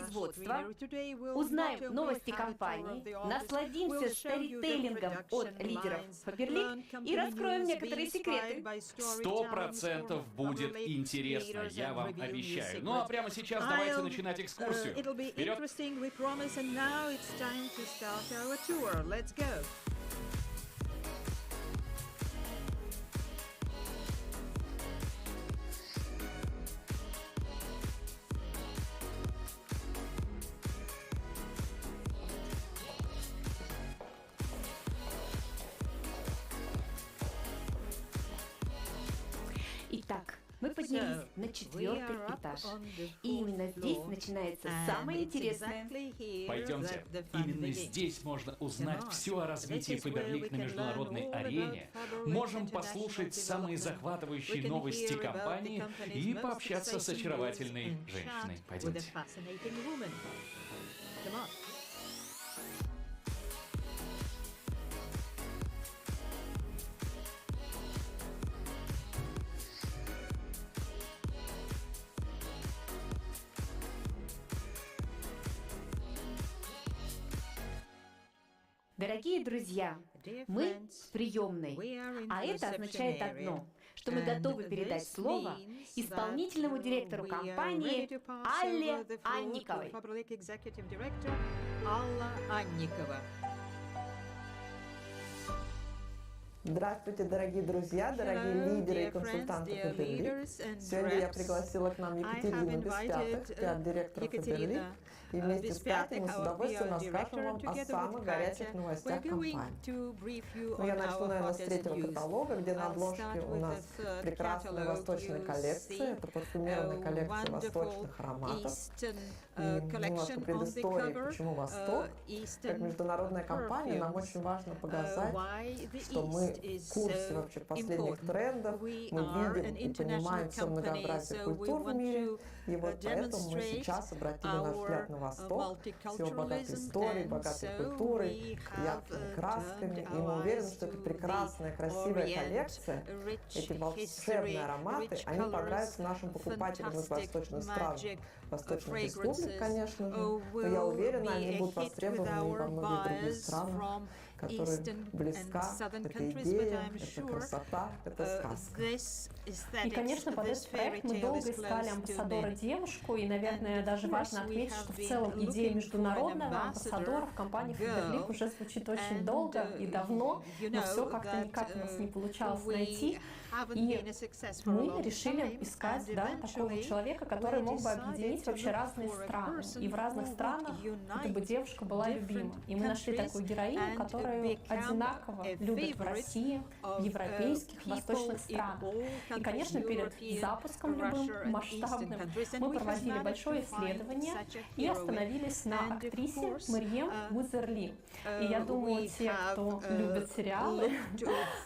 производства, узнаем новости компании, насладимся сторителлингом от лидеров Faberlic и раскроем некоторые секреты. 100% будет интересно, я вам обещаю. Ну а прямо сейчас давайте начинать экскурсию. Вперед! Итак, мы поднялись на 4-й этаж. И именно здесь начинается самое интересное. Пойдемте. Именно здесь можно узнать все о развитии Faberlic на международной арене. Можем послушать самые захватывающие новости компании и пообщаться с очаровательной женщиной. Пойдемте. Дорогие друзья, мы в приемной, а это означает одно, что мы готовы передать слово исполнительному директору компании Алле Анниковой. Здравствуйте, дорогие друзья, дорогие лидеры и консультанты Faberlic. Сегодня я пригласила к нам Екатерину Беспятых, пиар-директора Faberlic, и вместе с Пятой мы с удовольствием расскажем вам о самых горячих новостях компании. Но я начну, наверное, с третьего каталога, где на обложке у нас прекрасная восточная коллекция. Это парфюмерная коллекция восточных ароматов. И немножко предыстории, почему Восток. Как международная компания нам очень важно показать, что мы в курсе вообще последних трендов, мы видим и понимаем все многообразие культур в мире, и вот поэтому мы сейчас обратили наш взгляд на Восток с его богатой историей, богатой культурой, яркими красками, и мы уверены, что это прекрасная, красивая коллекция, эти волшебные ароматы, они понравятся нашим покупателям из восточных стран, восточных республик, конечно же, но я уверена, они будут востребованы и во многих других странах, которые близка эта идея, эта красота, эта сказка. И, конечно, под этот проект мы долго искали амбассадора девушку, и, наверное, даже важно отметить, что в целом идея международного амбассадора в компании Faberlic уже звучит очень долго и давно, но все как-то никак у нас не получалось найти, и мы решили искать такого человека, который мог бы объединить вообще разные страны, и в разных странах эта бы девушка была любима. И мы нашли такую героиню, которую одинаково любят в России, в европейских, восточных странах. И, конечно, перед запуском любым масштабным мы проводили большое исследование и остановились на актрисе Марием Узерли. И я думаю, те, кто любит сериалы,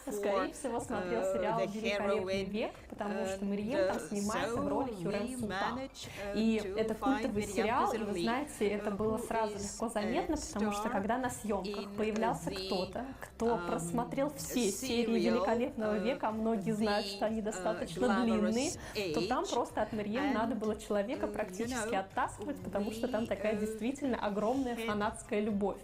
скорее всего, смотрел сериал «Великолепный век», потому что Марием там снимается в роли Хюррем Султан. И это культовый сериал, и вы знаете, это было сразу легко заметно, потому что когда на съемках появлялся кто-то, кто просмотрел все серии «Великолепного века», а многие знают, что они достаточно длинные, то там просто от Марием надо было человека практически оттаскивать, потому что там такая действительно огромная фанатская любовь.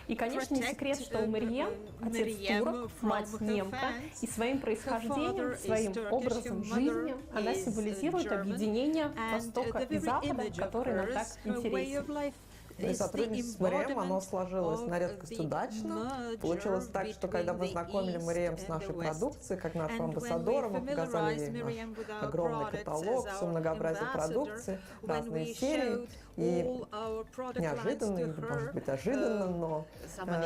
И, конечно, не секрет, что у Марием отец турок, мать немка, и своим происхождением, своим образом жизни она символизирует объединение Востока и Запада, который нам так интересен. И сотрудничество с Марием, оно сложилось на редкость удачно. Получилось так, что когда мы знакомили Марием с нашей продукцией, как нашим амбассадором, мы показали ей наш огромный каталог, все многообразие продукции, разные серии. И неожиданно, или, может быть, ожиданно, но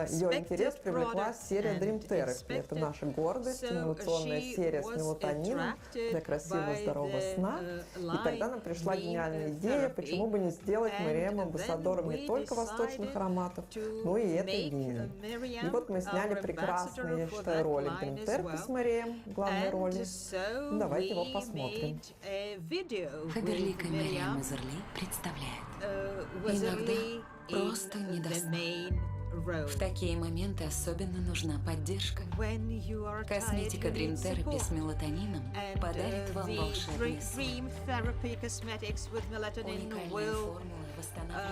ее интерес привлекла серия Dream Therapy. Это наша гордость, инновационная серия с мелатонином для красивого здорового сна. И тогда нам пришла гениальная идея, почему бы не сделать Марием амбассадором не только восточных ароматов, но и этой линии. И вот мы сняли прекрасный, я считаю, ролик Dream Therapy с Марием в главной роли. Давайте его посмотрим. Faberlic и Марием Узерли представляет. Иногда просто недостаточно. В такие моменты особенно нужна поддержка. Косметика Dream Therapy с мелатонином подарит вам волшебный сон. Уникальные формулы восстанавливают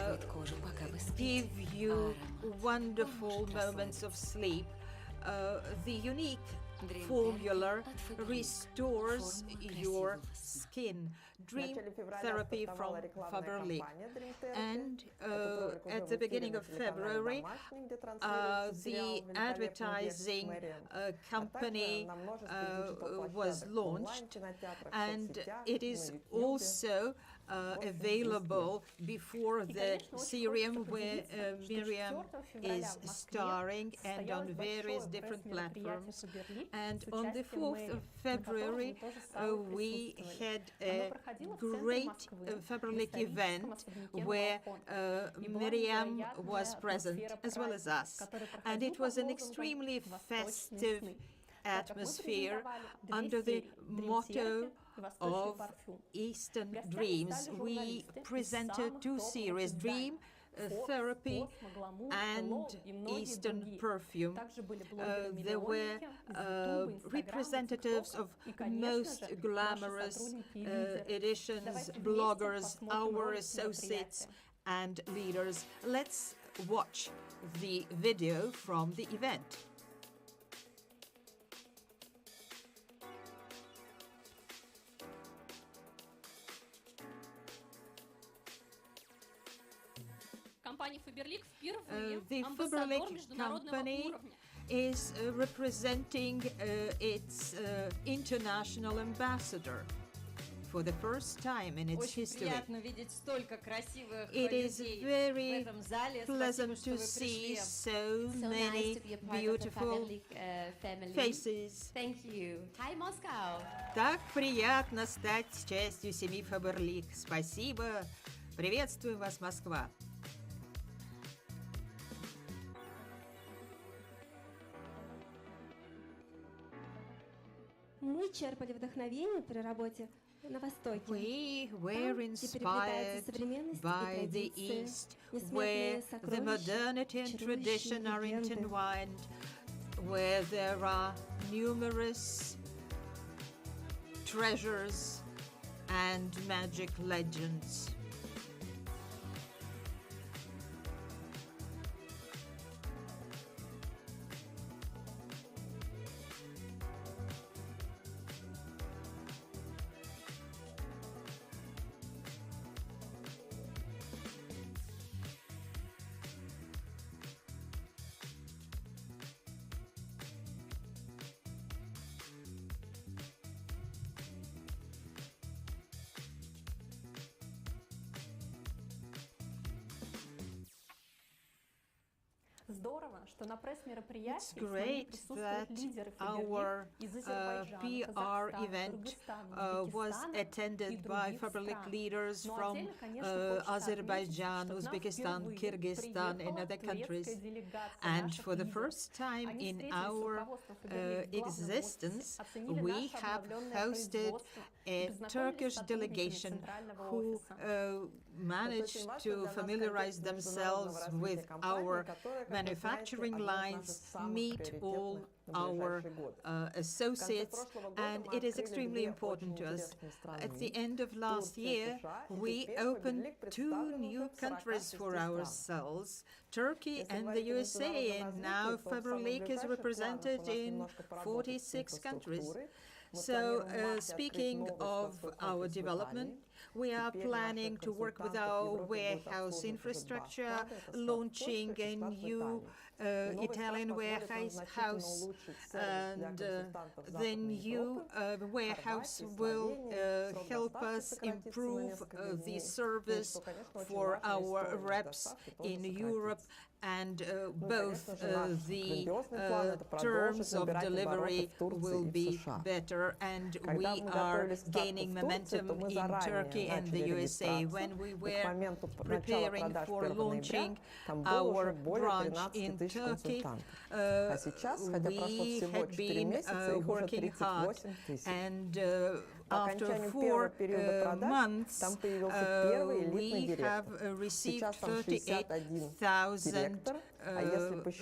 give you wonderful moments of sleep. The unique formula restores your skin. Dream therapy from Faberlic. And at the beginning of February, the advertising company was launched, and it is also available before the serum where Miriam is starring and on various different platforms. And on the 4th of February, we had a great Faberlic event where Miriam was present as well as us. And it was an extremely festive atmosphere under the motto of Eastern Dreams. We presented two series, Dream Therapy and Eastern Perfume. There were representatives of most glamorous editions, bloggers, our associates and leaders. Let's watch the video from the event. The Faberlic company is representing its international ambassador for the first time in its history. It is very pleasant to see so many beautiful faces. Thank you. Hi, Moscow. Так приятно стать частью семьи Faberlic. Спасибо. Приветствую вас, Москва. Мы черпали вдохновение при работе на Востоке. We were inspired by the East, where the modernity and tradition are intertwined, where there are numerous treasures and magic legends. Здорово, что на пресс-мероприятии It's great that our PR event was attended by Faberlic leaders from Azerbaijan, Uzbekistan, Kyrgyzstan, and other countries. And for the first time in our existence, we have hosted a Turkish delegation who managed to familiarize themselves with our manufacturing lines, meet all our associates, and it is extremely important to us. At the end of last year, we opened 2 new countries for ourselves, Turkey and the USA, and now Faberlic is represented in 46 countries. So, speaking of our development, we are planning to work with our warehouse infrastructure, launching a new Italian warehouse, and the new warehouse will help us improve the service for our reps in Europe, and both the terms of delivery will be better, and we are gaining momentum in Turkey and the USA. When we were preparing for launching our branch in Turkey, we had been working hard, and after 4 months, we have received 38,000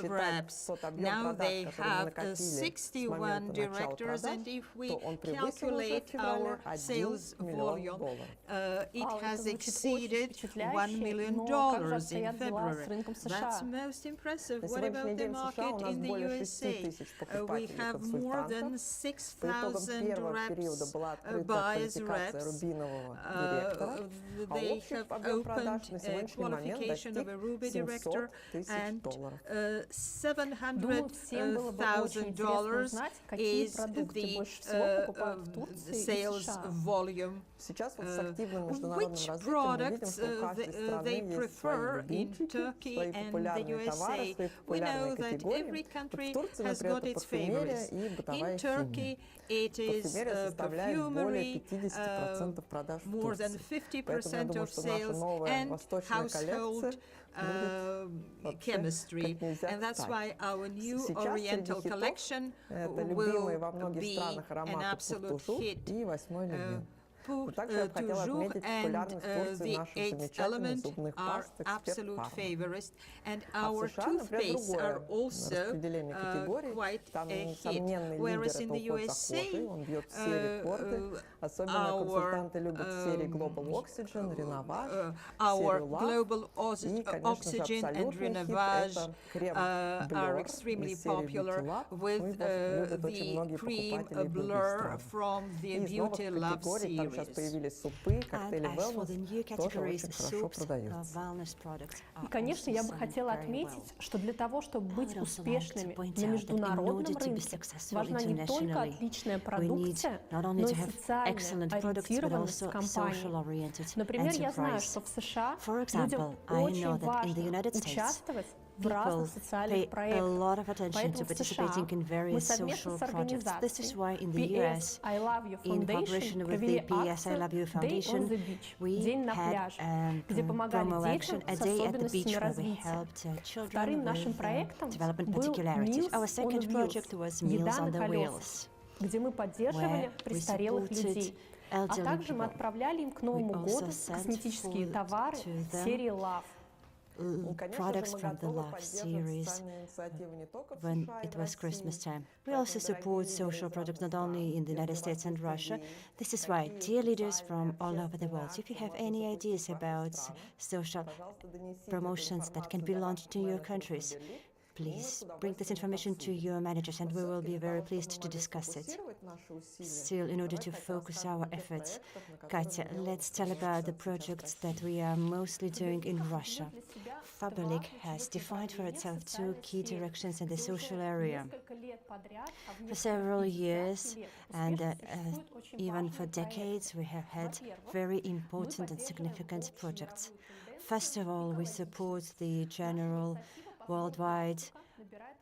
reps. Now they have 61 directors, and if we calculate our sales volume, it has exceeded $1 million in February. That's most impressive. What about the market in the USA? We have more than 6,000 reps, buyers reps. They have opened a qualification of a Ruby director, and $700,000 is the sales volume. Which products they prefer in Turkey and the USA? We know that every country has got its favorites. In Turkey, it is perfumery, more than 50% of sales, and household chemistry, and that's why our new Oriental collection will be an absolute hit. Pour toujours and the 8th Element are absolute favorites, and our toothpastes are also quite a hit. Whereas in the USA, our Global Oxygen and Renovage are extremely popular, with the cream blur from the Beauty Lab series. And as for the new categories, soups, wellness products. И, конечно, я бы хотела отметить, что для того, чтобы быть успешными на международном рынке, важна не только отличная продукция, но и социальная ориентированность компании. Например, я знаю, что в США людям очень важно участвовать в разных социальных проектах. Поэтому в США мы совместно с организацией PS I Love You Foundation провели акцию Day on the Beach, день на пляже, где помогали детям с особенностями развития. Вторым нашим проектом был Meals еда на колесах, где мы поддерживали престарелых людей. А также мы отправляли им к Новому году косметические товары серии Love. Products from the Love series when it was Christmas time. We also support social projects not only in the United States and Russia. This is why, dear leaders from all over the world, if you have any ideas about social promotions that can be launched in your countries, please bring this information to your managers, and we will be very pleased to discuss it. Still, in order to focus our efforts, Katya, let's tell about the projects that we are mostly doing in Russia. Faberlic has defined for itself two key directions in the social area. For several years, and even for decades, we have had very important and significant projects. First of all, we support the general worldwide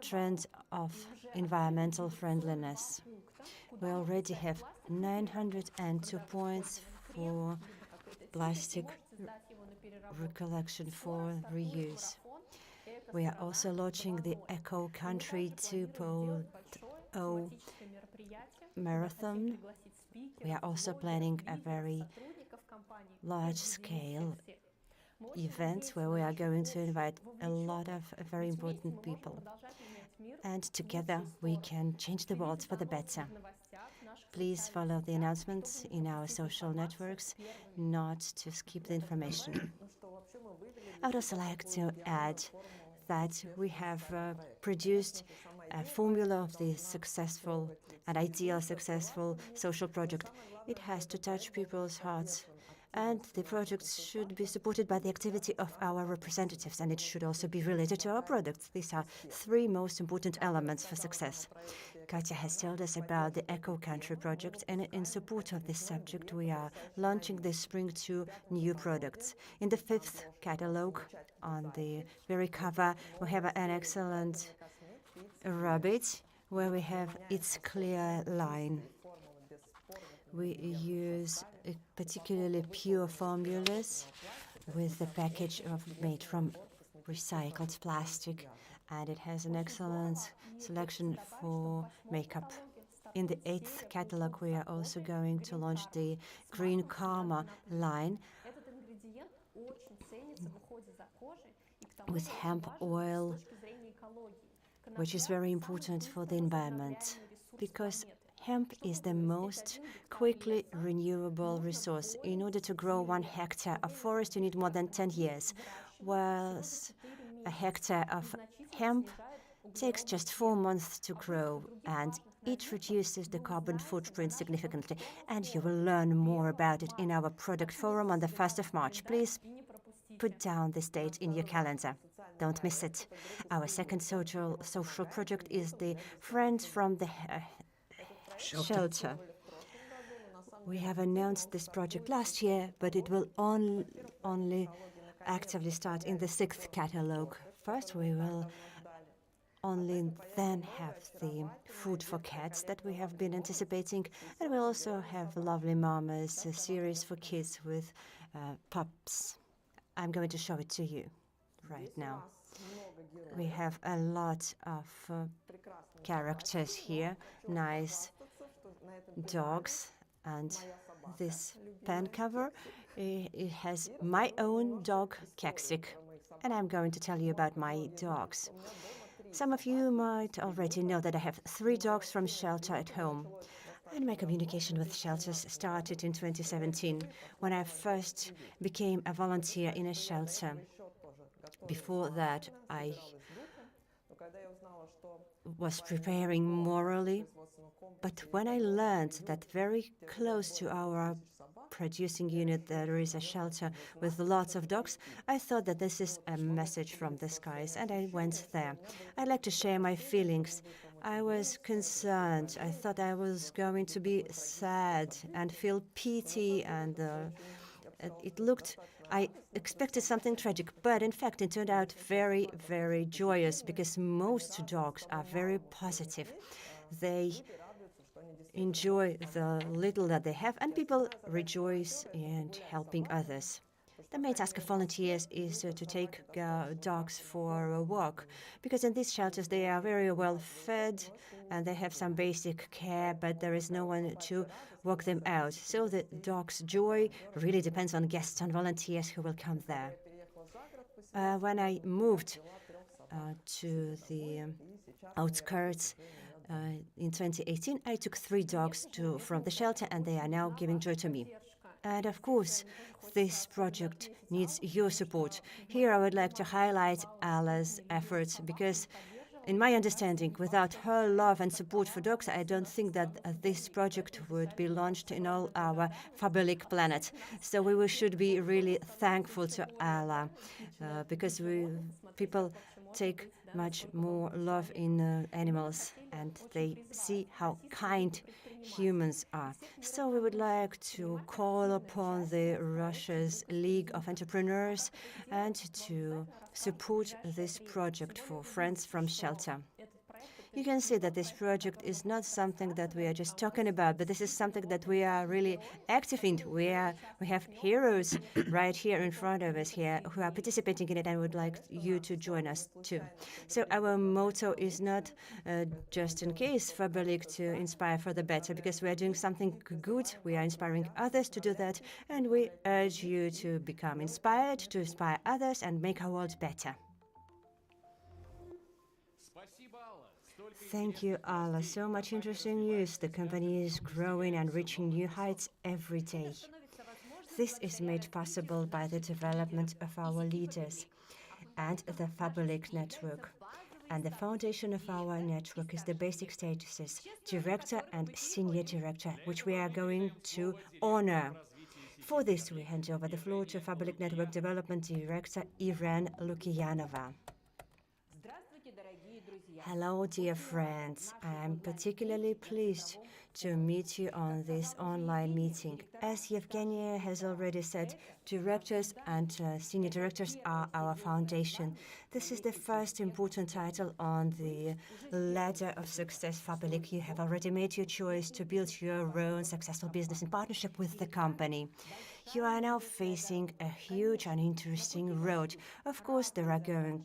trend of environmental friendliness. We already have 902 points for plastic recollection for reuse. We are also launching the Eco Country 2.0 marathon. We are also planning a very large-scale event where we are going to invite a lot of very important people. And together we can change the world for the better. Please follow the announcements in our social networks, not to skip the information. I would also like to add that we have produced a formula of the successful and ideal successful social project. It has to touch people's hearts, and the projects should be supported by the activity of our representatives, and it should also be related to our products. These are three most important elements for success. Katya has told us about the Eco Country project, and in support of this subject, we are launching this spring 2 new products. In the 5th catalog, on the very cover, we have an excellent rabbit, where we have its clear line. We use particularly pure formulas with the package made from recycled plastic, and it has an excellent selection for makeup. In the 8th catalog, we are also going to launch the Green Karma line. with hemp oil, which is very important for the environment, because hemp is the most quickly renewable resource. In order to grow 1 hectare of forest, you need more than 10 years, whilst a hectare of hemp takes just 4 months to grow, and it reduces the carbon footprint significantly. And you will learn more about it in our product forum on the 1st of March. Please put down this date in your calendar. Don't miss it. Our second social project is the Friends from the Shelter. We have announced this project last year, but it will only actively start in the 6th catalog. First, we will only then have the food for cats that we have been anticipating, and we'll also have Lovely Mamas, a series for kids with pups. I'm going to show it to you right now. We have a lot of characters here, nice dogs, and this pen cover, it has my own dog, Keksik, and I'm going to tell you about my dogs. Some of you might already know that I have 3 dogs from shelter at home. And my communication with shelters started in 2017, when I first became a volunteer in a shelter. Before that, I was preparing morally, but when I learned that very close to our producing unit there is a shelter with lots of dogs, I thought that this is a message from the skies, and I went there. I'd like to share my feelings. I was concerned. I thought I was going to be sad and feel pity, and I expected something tragic, but in fact it turned out very, very joyous, because most dogs are very positive. They enjoy the little that they have, and people rejoice in helping others. The main task of volunteers is to take dogs for a walk, because in these shelters they are very well fed and they have some basic care, but there is no one to walk them out. So the dog's joy really depends on guests and volunteers who will come there. When I moved to the outskirts in 2018, I took 3 dogs from the shelter, and they are now giving joy to me. And of course, this project needs your support. Here I would like to highlight Alla's efforts, because in my understanding, without her love and support for dogs, I don't think that this project would be launched in all our Faberlic planet. So we should be really thankful to Alla, because people take much more love in animals, and they see how kind humans are. So we would like to call upon the Russia's League of Entrepreneurs and to support this project for Friends from Shelter. You can see that this project is not something that we are just talking about, but this is something that we are really active in. We have heroes right here in front of us here who are participating in it, and would like you to join us too. So our motto is not just in case Faberlic to inspire for the better, because we are doing something good. We are inspiring others to do that, and we urge you to become inspired, to inspire others, and make our world better. Thank you, Alla. So much interesting news. The company is growing and reaching new heights every day. This is made possible by the development of our leaders and the Faberlic network. And the foundation of our network is the basic statuses, director and senior director, which we are going to honor. For this, we hand over the floor to Faberlic Network Development Director Irene Lukianova. Hello, dear friends. I am particularly pleased to meet you on this online meeting. As Yevgenia has already said, directors and senior directors are our foundation. This is the first important title on the ladder of success Faberlic. You have already made your choice to build your own successful business in partnership with the company. You are now facing a huge and interesting road. Of course, there are going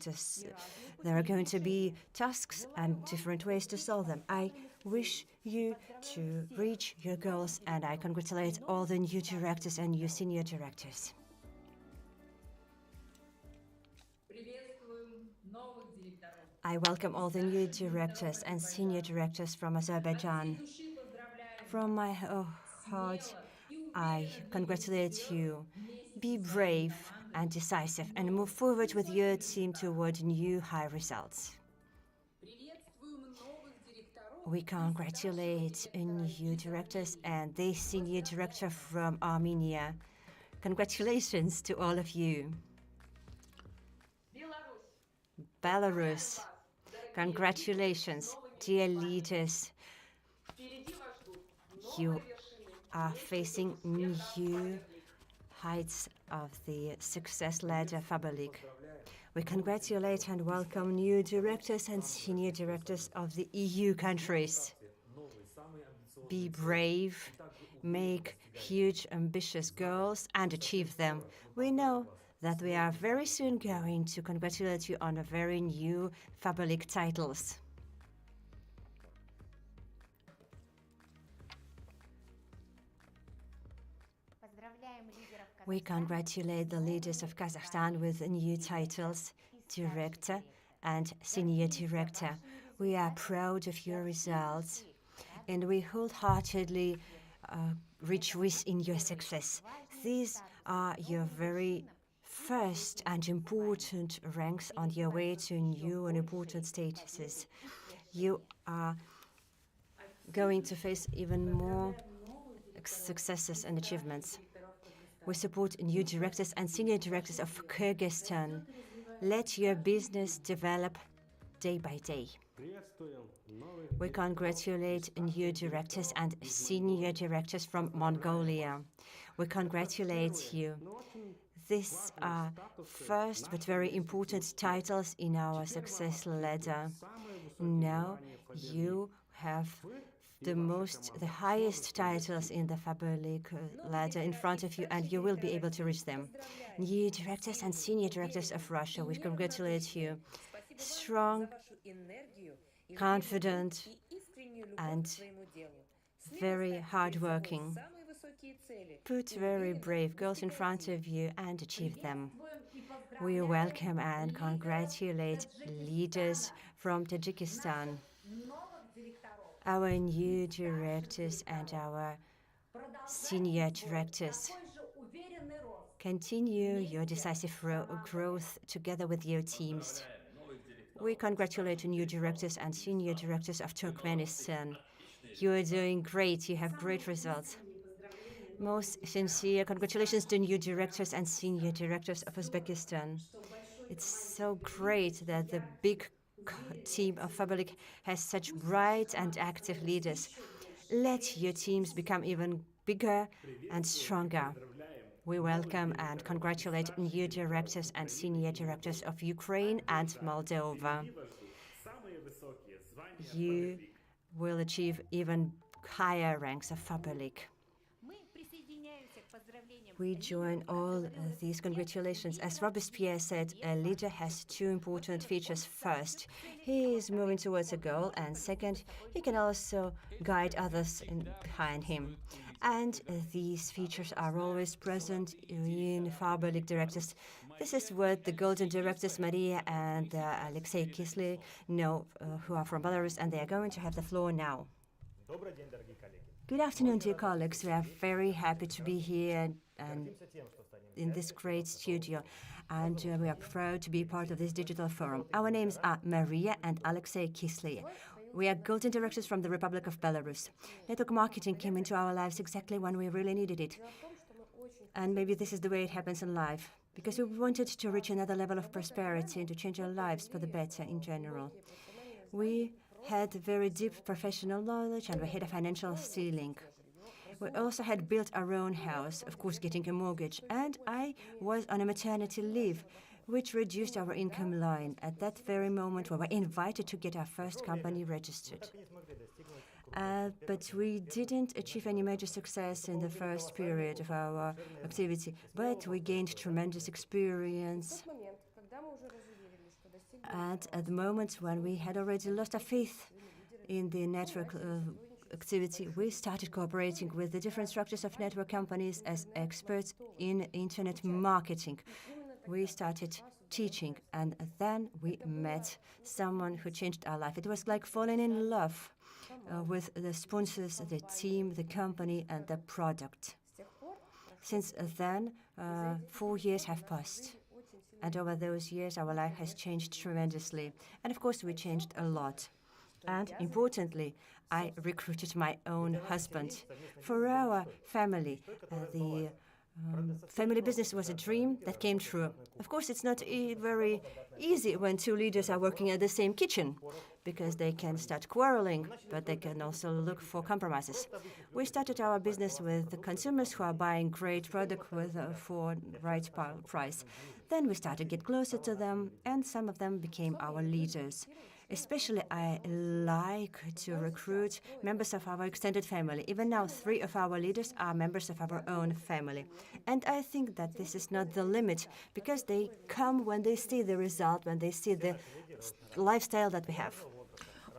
to be tasks and different ways to solve them. I wish you to reach your goals, and I congratulate all the new directors and new senior directors. I welcome all the new directors and senior directors from Azerbaijan. From my heart, I congratulate you. Be brave and decisive and move forward with your team toward new high results. We congratulate new directors and the senior director from Armenia. Congratulations to all of you. Belarus, congratulations, dear leaders. You are facing new heights of the success ladder Faberlic. We congratulate and welcome new directors and senior directors of the EU countries. Be brave, make huge ambitious goals and achieve them. We know that we are very soon going to congratulate you on a very new Faberlic titles. We congratulate the leaders of Kazakhstan with new titles, Director and Senior Director. We are proud of your results and we wholeheartedly rejoice in your success. These are your very first and important ranks on your way to new and important statuses. You are going to face even more successes and achievements. We support new directors and senior directors of Kyrgyzstan. Let your business develop day by day. We congratulate new directors and senior directors from Mongolia. We congratulate you. These are first but very important titles in our success ladder. Now you have the highest titles in the Faberlic ladder in front of you, and you will be able to reach them. New directors and senior directors of Russia, we congratulate you. Strong, confident, and very hardworking. Put very brave goals in front of you and achieve them. We welcome and congratulate leaders from Tajikistan, our new directors and our senior directors. Continue your decisive growth together with your teams. We congratulate new directors and senior directors of Turkmenistan. You are doing great. You have great results. Most sincere congratulations to new directors and senior directors of Uzbekistan. It's so great that the big team of Faberlic has such bright and active leaders. Let your teams become even bigger and stronger. We welcome and congratulate new directors and senior directors of Ukraine and Moldova. You will achieve even higher ranks of Faberlic. We join all these congratulations. As Robespierre said, a leader has two important features. First, he is moving towards a goal, and second, he can also guide others behind him. And these features are always present in Faberlic directors. This is what the golden directors Maria and Alexei Kisly know, who are from Belarus, and they are going to have the floor now. Good afternoon, dear colleagues. We are very happy to be here and in this great studio, and we are proud to be part of this digital forum. Our names are Maria and Alexei Kisly. We are golden directors from the Republic of Belarus. Network marketing came into our lives exactly when we really needed it. And maybe this is the way it happens in life, because we wanted to reach another level of prosperity and to change our lives for the better in general. We had very deep professional knowledge and we had a financial ceiling. We also had built our own house, of course getting a mortgage, and I was on a maternity leave, which reduced our income line. At that very moment, we were invited to get our first company registered. But we didn't achieve any major success in the first period of our activity, but we gained tremendous experience. And at the moment when we had already lost our faith in the network activity, we started cooperating with the different structures of network companies as experts in internet marketing. We started teaching, and then we met someone who changed our life. It was like falling in love with the sponsors, the team, the company, and the product. Since then, 4 years have passed. And over those years, our life has changed tremendously. And of course, we changed a lot. And importantly, I recruited my own husband. For our family, the family business was a dream that came true. Of course, it's not very easy when two leaders are working in the same kitchen, because they can start quarreling, but they can also look for compromises. We started our business with the consumers who are buying great product for right price. Then we started to get closer to them, and some of them became our leaders. Especially, I like to recruit members of our extended family. Even now, 3 of our leaders are members of our own family. And I think that this is not the limit, because they come when they see the result, when they see the lifestyle that we have.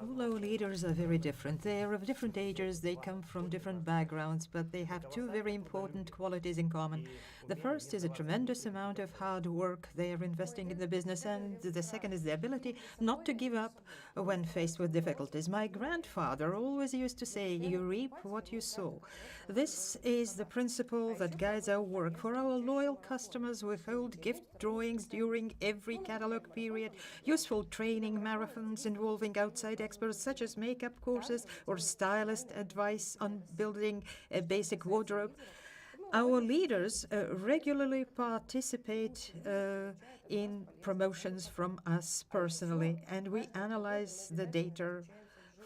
All our leaders are very different. They are of different ages, they come from different backgrounds, but they have 2 very important qualities in common. The first is a tremendous amount of hard work they are investing in the business, and the second is the ability not to give up when faced with difficulties. My grandfather always used to say, "You reap what you sow." This is the principle that guides our work. For our loyal customers, we hold gift drawings during every catalog period, useful training marathons involving outside experts such as makeup courses or stylist advice on building a basic wardrobe. Our leaders regularly participate in promotions from us personally, and we analyze the data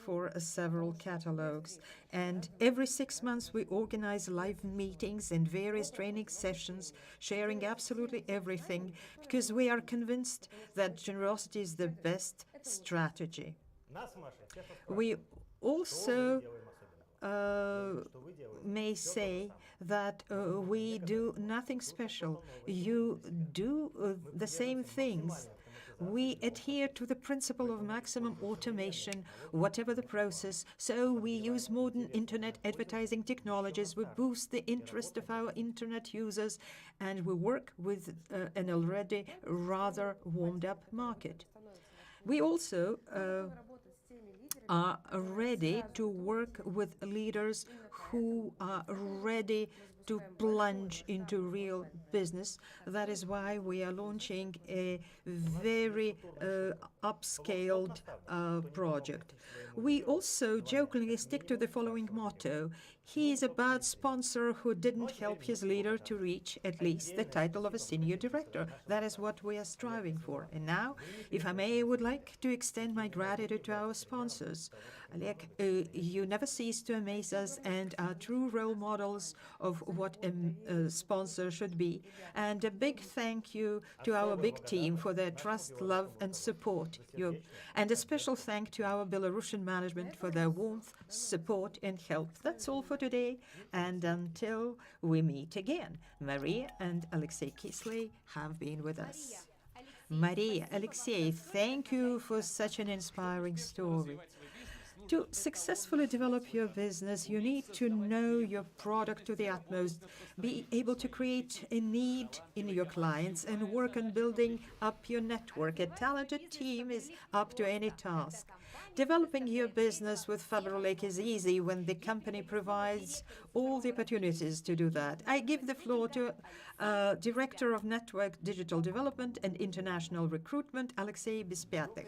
for several catalogs. And every 6 months, we organize live meetings and various training sessions, sharing absolutely everything, because we are convinced that generosity is the best strategy. We also may say that we do nothing special. You do the same things. We adhere to the principle of maximum automation, whatever the process. So we use modern internet advertising technologies. We boost the interest of our internet users, and we work with an already rather warmed up market. We also are ready to work with leaders who are ready to plunge into real business. That is why we are launching a very upscaled project. We also jokingly stick to the following motto: he is a bad sponsor who didn't help his leader to reach at least the title of a senior director. That is what we are striving for. And now, if I may, I would like to extend my gratitude to our sponsors. Oleg, you never cease to amaze us and are true role models of what a sponsor should be. And a big thank you to our big team for their trust, love, and support. And a special thank to our Belarusian management for their warmth, support, and help. That's all for today. And until we meet again, Maria and Alexei Kisley have been with us. Maria, Alexei, thank you for such an inspiring story. To successfully develop your business, you need to know your product to the utmost, be able to create a need in your clients, and work on building up your network. A talented team is up to any task. Developing your business with Faberlic is easy when the company provides all the opportunities to do that. I give the floor to Director of Network Digital Development and International Recruitment, Alexei Bespyatych.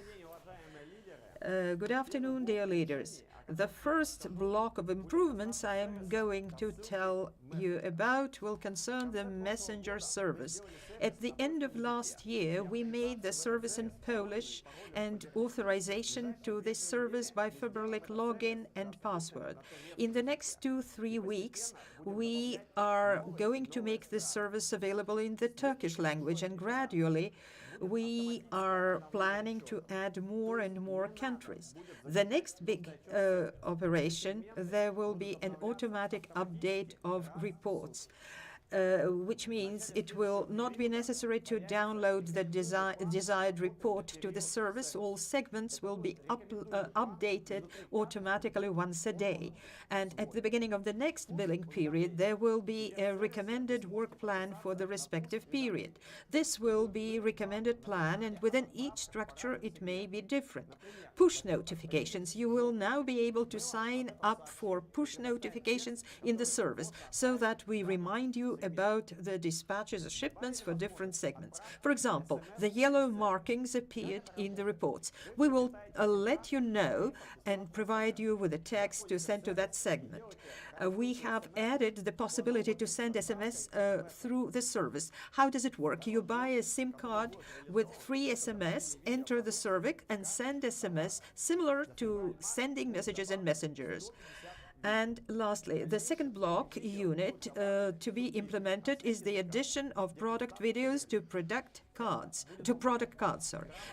Good afternoon, dear leaders. The first block of improvements I am going to tell you about will concern the messenger service. At the end of last year, we made the service in Polish and authorization to this service by Faberlic login and password. In the next 2-3 weeks, we are going to make this service available in the Turkish language, and gradually we are planning to add more and more countries. The next big operation, there will be an automatic update of reports. which means it will not be necessary to download the desired report to the service. All segments will be updated automatically once a day. And at the beginning of the next billing period, there will be a recommended work plan for the respective period. This will be recommended plan, and within each structure, it may be different. Push notifications. You will now be able to sign up for push notifications in the service so that we remind you about the dispatches or shipments for different segments. For example, the yellow markings appeared in the reports. We will let you know and provide you with a text to send to that segment. We have added the possibility to send SMS through the service. How does it work? You buy a SIM card with free SMS, enter the service, and send SMS similar to sending messages and messengers. And lastly, the second block unit to be implemented is the addition of product videos to product cards.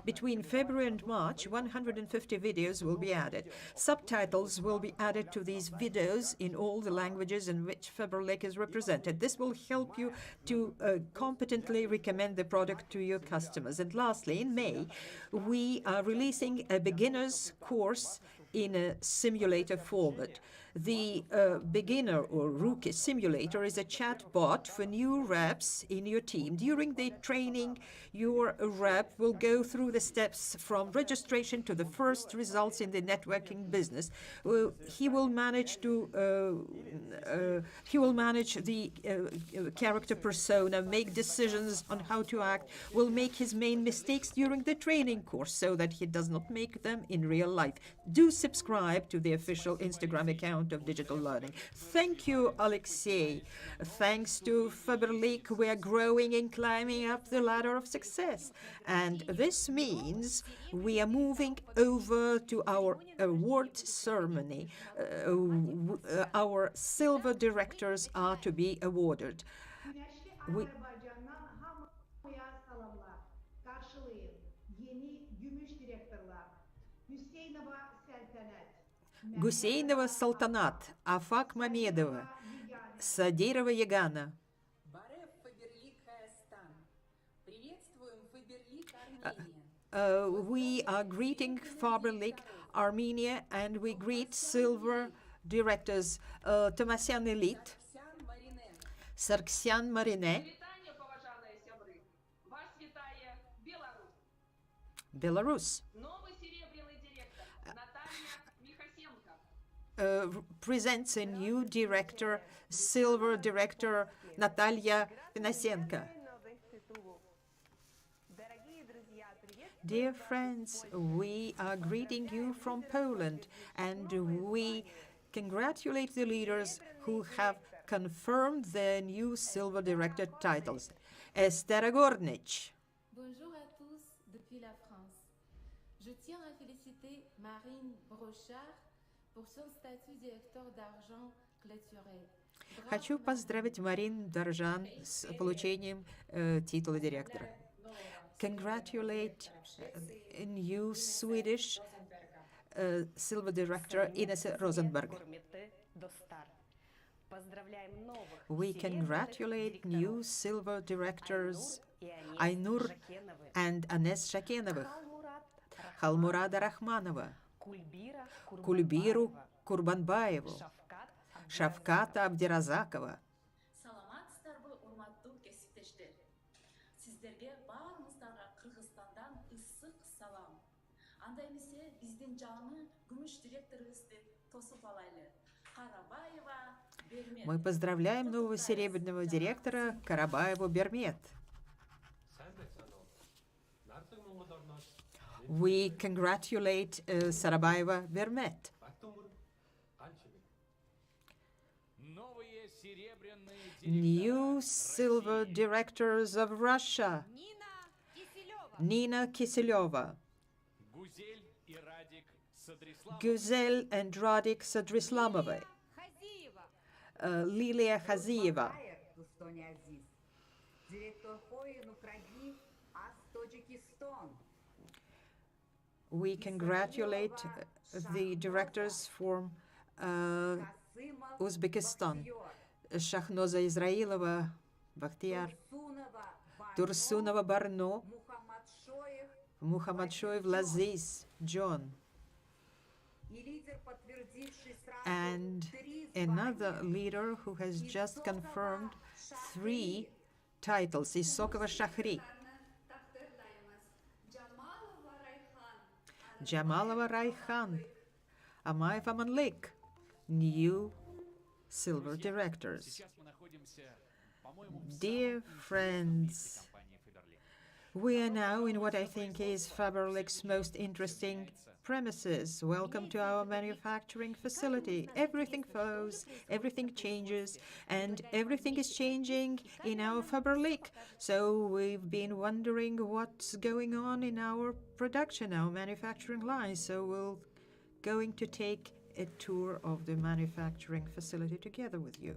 Between February and March, 150 videos will be added. Subtitles will be added to these videos in all the languages in which Faberlic is represented. This will help you to competently recommend the product to your customers. And lastly, in May, we are releasing a beginner's course in a simulator format. The beginner or rookie simulator is a chat bot for new reps in your team. During the training, your rep will go through the steps from registration to the first results in the networking business. He will manage the character persona, make decisions on how to act, will make his main mistakes during the training course so that he does not make them in real life. Do subscribe to the official Instagram account of Digital Learning. Thank you, Alexei. Thanks to Faberlic, we are growing and climbing up the ladder of success. And this means we are moving over to our award ceremony. Our silver directors are to be awarded. Гусейнова Салтанат, Афак Мамедова, Садирова Ягана. We are greeting Faberlic Armenia, and we greet silver directors Thomasyan Elite, Sargsyan Marine, Belarus. Presents a new director, silver director Natalia Pinasenko. Dear friends, we are greeting you from Poland, and we congratulate the leaders who have confirmed their new silver director titles. Esther Gornich. Bonjour à tous depuis la France. Je tiens à féliciter Marine Brochard pour son statut directeur d'argent clôturé. Хочу поздравить Марин Доржан с получением титула директора. Congratulate new Swedish silver director Ines Rosenberg. We congratulate new silver directors Aynur and Anes Shakenovых, Халмурада Рахманова, Кульбиру Курбанбаеву, Шавката Абдиразакова. Саламатсыздар бу, урматтуу кесиптештер. Сиздерге баарыңыздарға Кыргызстандан ысык салам. Анда эмесе биздин жаңы күмүш директорубузду тосуп алайлы. Карабаева Бермет. Мы поздравляем нового серебряного директора Карабаеву Бермет. We congratulate Sarabayeva Vermet. New silver directors of Russia. Nina Kiseleva. Guzel and Radik Sadrislamovy. Lilia Khaziyeva. We congratulate the directors from Uzbekistan, Shahnoza Izrailova, Бахтияр, Турсунова Барно, Muhammad Shoaib Laziz, John. And another leader who has just confirmed 3 titles is Sokova Shahri. Jamalova Raihan, Amaeva Manlik, new silver directors. Dear friends, we are now in what I think is Faberlic's most interesting premises. Welcome to our manufacturing facility. Everything flows, everything changes, and everything is changing in our Faberlic. So we've been wondering what's going on in our production, our manufacturing line. So we're going to take a tour of the manufacturing facility together with you.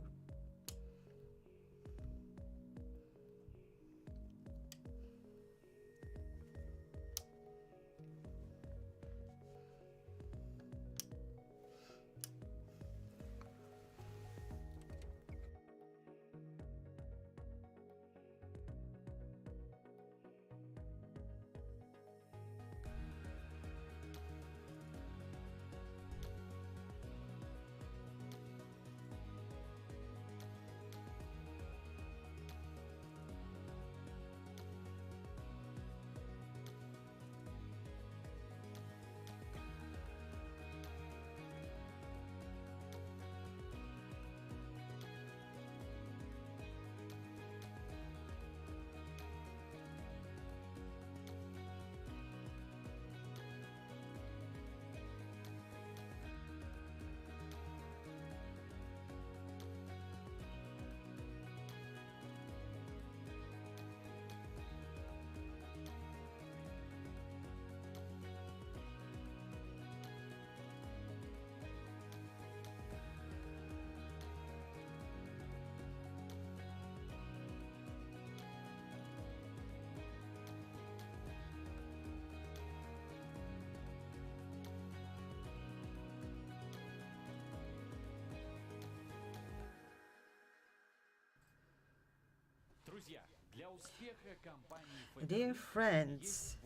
Dear friends,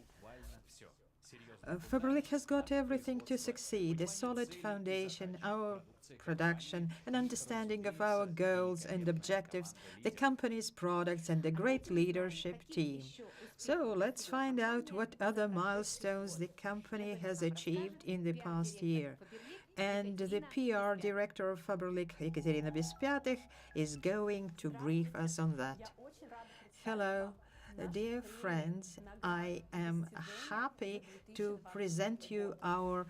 Faberlic has got everything to succeed, a solid foundation, our production, an understanding of our goals and objectives, the company's products, and a great leadership team. So let's find out what other milestones the company has achieved in the past year. And the PR director of Faberlic, Ekaterina Bespyatych, is going to brief us on that. Hello. Dear friends, I am happy to present you our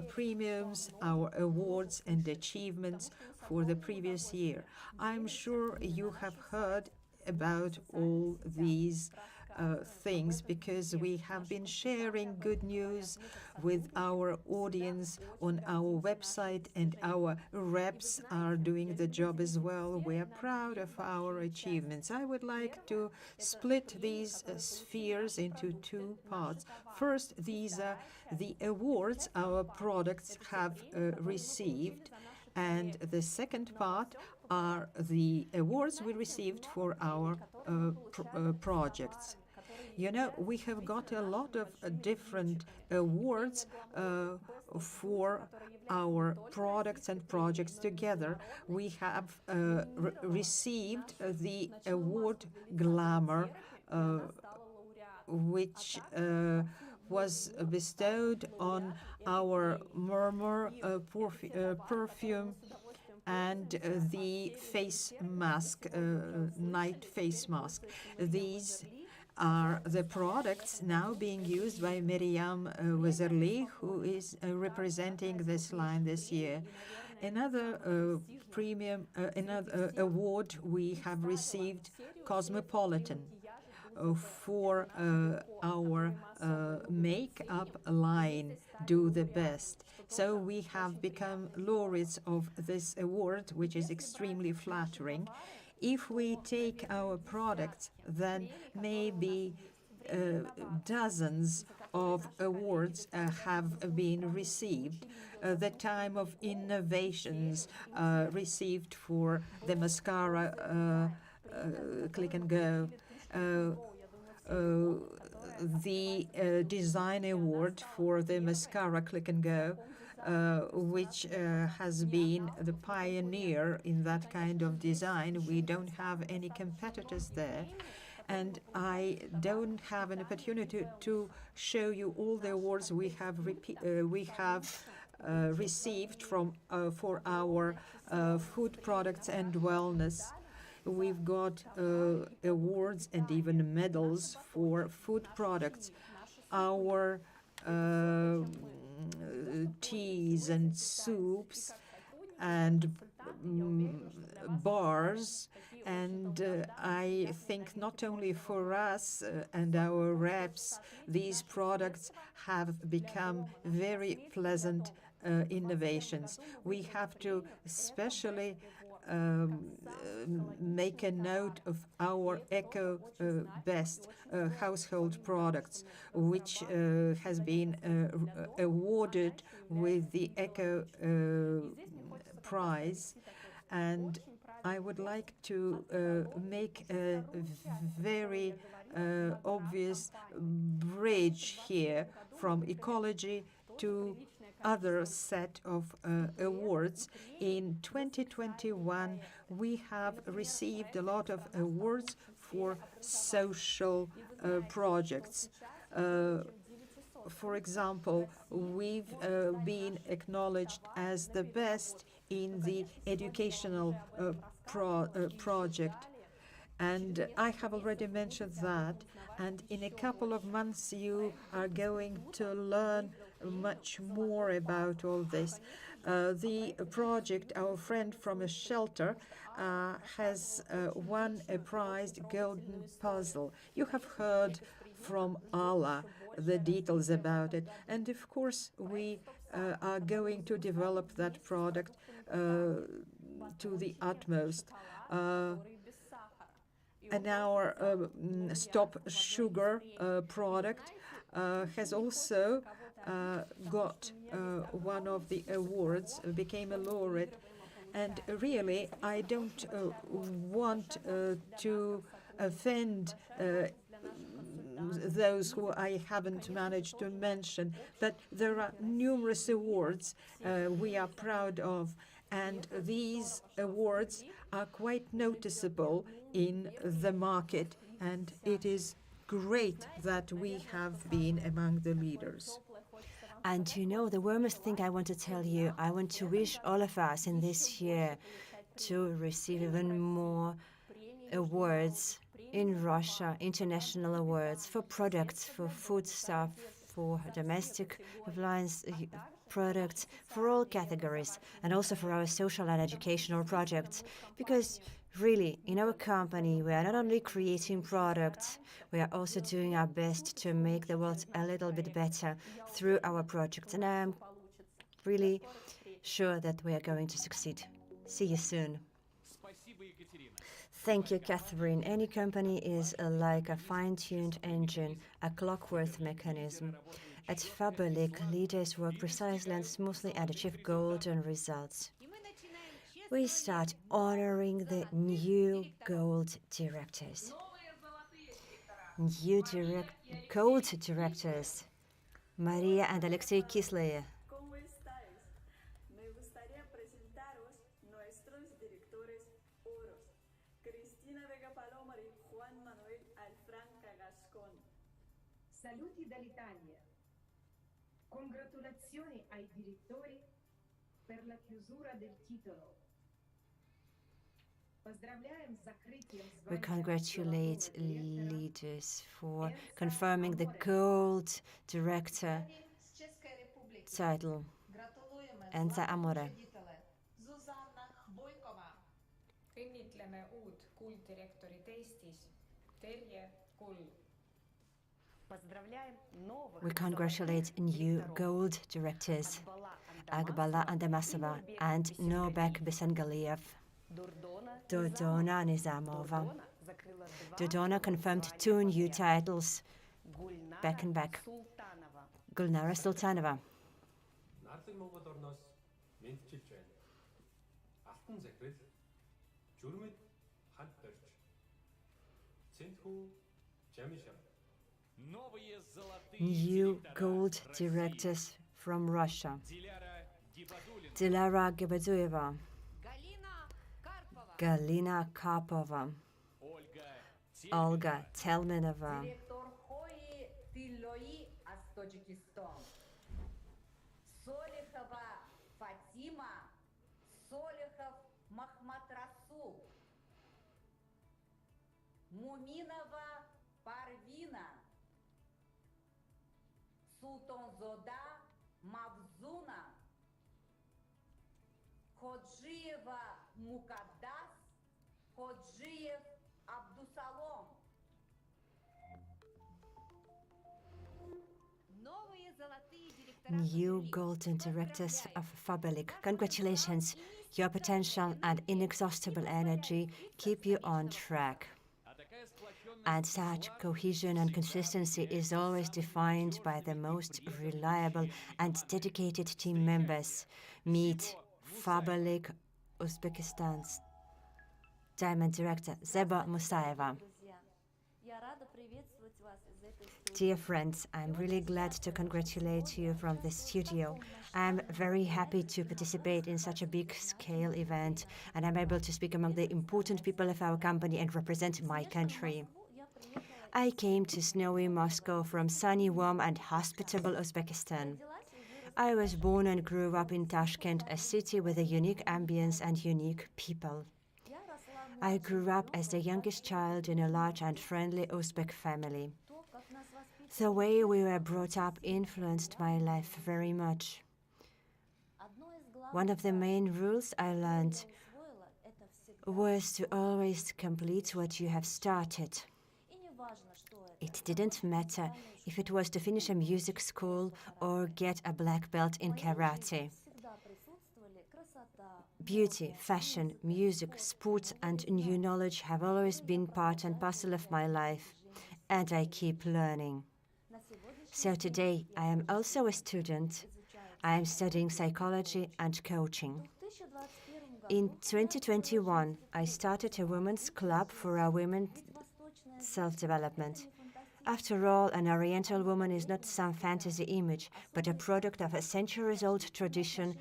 premiums, our awards and achievements for the previous year. I'm sure you have heard about all these things because we have been sharing good news with our audience on our website, and our reps are doing the job as well. We are proud of our achievements. I would like to split these spheres into 2 parts. First, these are the awards our products have received, and the second part are the awards we received for our projects. You know, we have got a lot of different awards for our products and projects together. We have received the award Glamour, which was bestowed on our Murmur perfume and the face mask, night face mask. These are the products now being used by Miriam Wezerli, who is representing this line this year. Another another award we have received, Cosmopolitan, for our makeup line, Do the Best. So we have become laureates of this award, which is extremely flattering. If we take our products, then maybe dozens of awards have been received. The time of innovations received for the mascara Click and Go. The design award for the mascara Click and Go, which has been the pioneer in that kind of design. We don't have any competitors there. And I don't have an opportunity to show you all the awards we have received for our food products and wellness. We've got awards and even medals for food products. Our teas and soups and bars. And I think not only for us and our reps, these products have become very pleasant innovations. We have to especially make a note of our Eco Best household products, which has been awarded with the Eco Prize. And I would like to make a very obvious bridge here from ecology to other set of awards. In 2021, we have received a lot of awards for social projects. For example, we've been acknowledged as the best in the educational project. And I have already mentioned that. And in a couple of months, you are going to learn much more about all this. The project, our friend from a shelter, has won a prized golden puzzle. You have heard from Allah the details about it. And of course, we are going to develop that product to the utmost. And our Stop Sugar product has also got one of the awards, became a laureate. And really, I don't want to offend those who I haven't managed to mention, but there are numerous awards we are proud of, and these awards are quite noticeable in the market, and it is great that we have been among the leaders. And you know, the warmest thing I want to tell you, I want to wish all of us in this year to receive even more awards in Russia, international awards for products, for food stuff, for domestic appliance products, for all categories, and also for our social and educational projects. Because really, in our company, we are not only creating products, we are also doing our best to make the world a little bit better through our projects. And I'm really sure that we are going to succeed. See you soon. Thank you, Catherine. Any company is like a fine-tuned engine, a clockwork mechanism. At Faberlic, leaders work precisely and smoothly and achieve golden results. We start honoring the new gold directors. New gold directors, Maria and Alexei Kisleye. Saluti dall'Italia. Congratulazioni ai direttori per la chiusura del titolo. We congratulate leaders for confirming the gold director title. Enza Amore. Õnnitleme uut kulddirektorit Eestis, Terje Kuld. We congratulate new gold directors, Agbala Andemasova and Nobek Bisengaliev. Dodona Nizamova. Dodona confirmed 2 new titles, back and back. Gulnara Sultanova. New gold directors from Russia. Dilara Gibaduyeva, Galina Karpova, Olga Telmanova, Солихова Фатима, Солихов Махматрасул, Муминова Парвина, Султанзода Мавзуна, Ходжиева Мукаддас, Ходжиев Абдусалом. New golden directors of Faberlic. Congratulations. Your potential and inexhaustible energy keep you on track. And such cohesion and consistency is always defined by the most reliable and dedicated team members. Meet Faberlic Uzbekistan's Diamond Director Zeba Musaeva. Dear friends, I'm really glad to congratulate you from the studio. I'm very happy to participate in such a big-scale event, and I'm able to speak among the important people of our company and represent my country. I came to snowy Moscow from sunny, warm, and hospitable Uzbekistan. I was born and grew up in Tashkent, a city with a unique ambience and unique people. I grew up as the youngest child in a large and friendly Uzbek family. The way we were brought up influenced my life very much. One of the main rules I learned was to always complete what you have started. It didn't matter if it was to finish a music school or get a black belt in karate. Beauty, fashion, music, sports, and new knowledge have always been part and parcel of my life, and I keep learning. So today, I am also a student. I am studying psychology and coaching. In 2021, I started a women's club for our women's self-development. After all, an Oriental woman is not some fantasy image, but a product of a centuries-old tradition,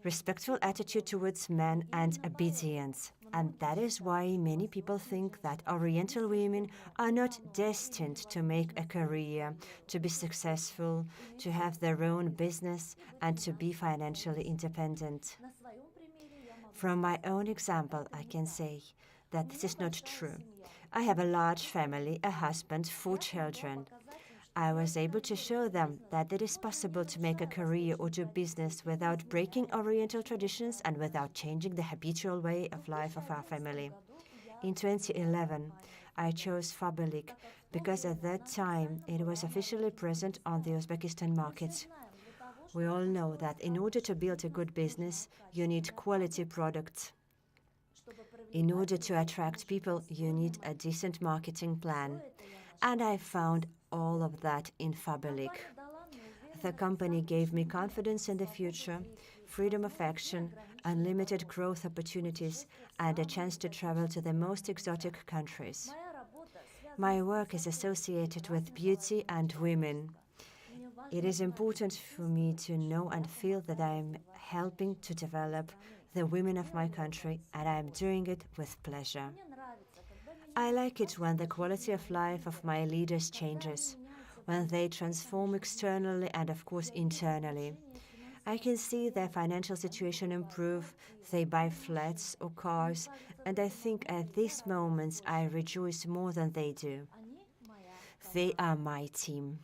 respectful attitude towards men, and obedience. And that is why many people think that Oriental women are not destined to make a career, to be successful, to have their own business, and to be financially independent. From my own example, I can say that this is not true. I have a large family, a husband, 4 children. I was able to show them that it is possible to make a career or do business without breaking Oriental traditions and without changing the habitual way of life of our family. In 2011, I chose Faberlic because at that time it was officially present on the Uzbekistan market. We all know that in order to build a good business, you need quality products. In order to attract people, you need a decent marketing plan. And I found all of that in Faberlic. The company gave me confidence in the future, freedom of action, unlimited growth opportunities, and a chance to travel to the most exotic countries. My work is associated with beauty and women. It is important for me to know and feel that I am helping to develop the women of my country, and I am doing it with pleasure. I like it when the quality of life of my leaders changes, when they transform externally and, of course, internally. I can see their financial situation improve, they buy flats or cars, and I think at these moments I rejoice more than they do. They are my team.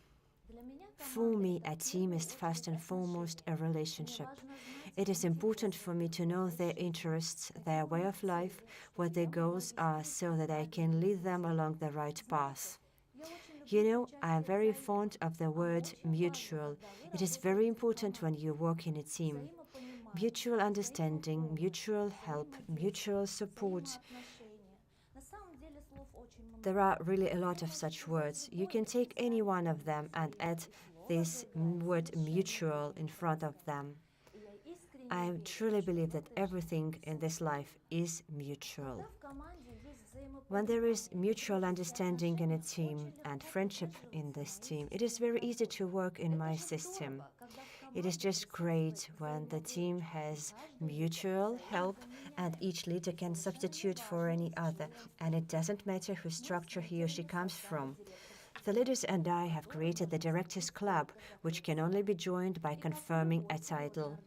For me, a team is first and foremost a relationship. It is important for me to know their interests, their way of life, what their goals are, so that I can lead them along the right path. You know, I am very fond of the word mutual. It is very important when you work in a team. Mutual understanding, mutual help, mutual support. There are really a lot of such words. You can take any one of them and add this word mutual in front of them. I truly believe that everything in this life is mutual. When there is mutual understanding in a team and friendship in this team, it is very easy to work in my system. It is just great when the team has mutual help and each leader can substitute for any other, and it doesn't matter whose structure he or she comes from. The leaders and I have created the Directors Club, which can only be joined by confirming a title.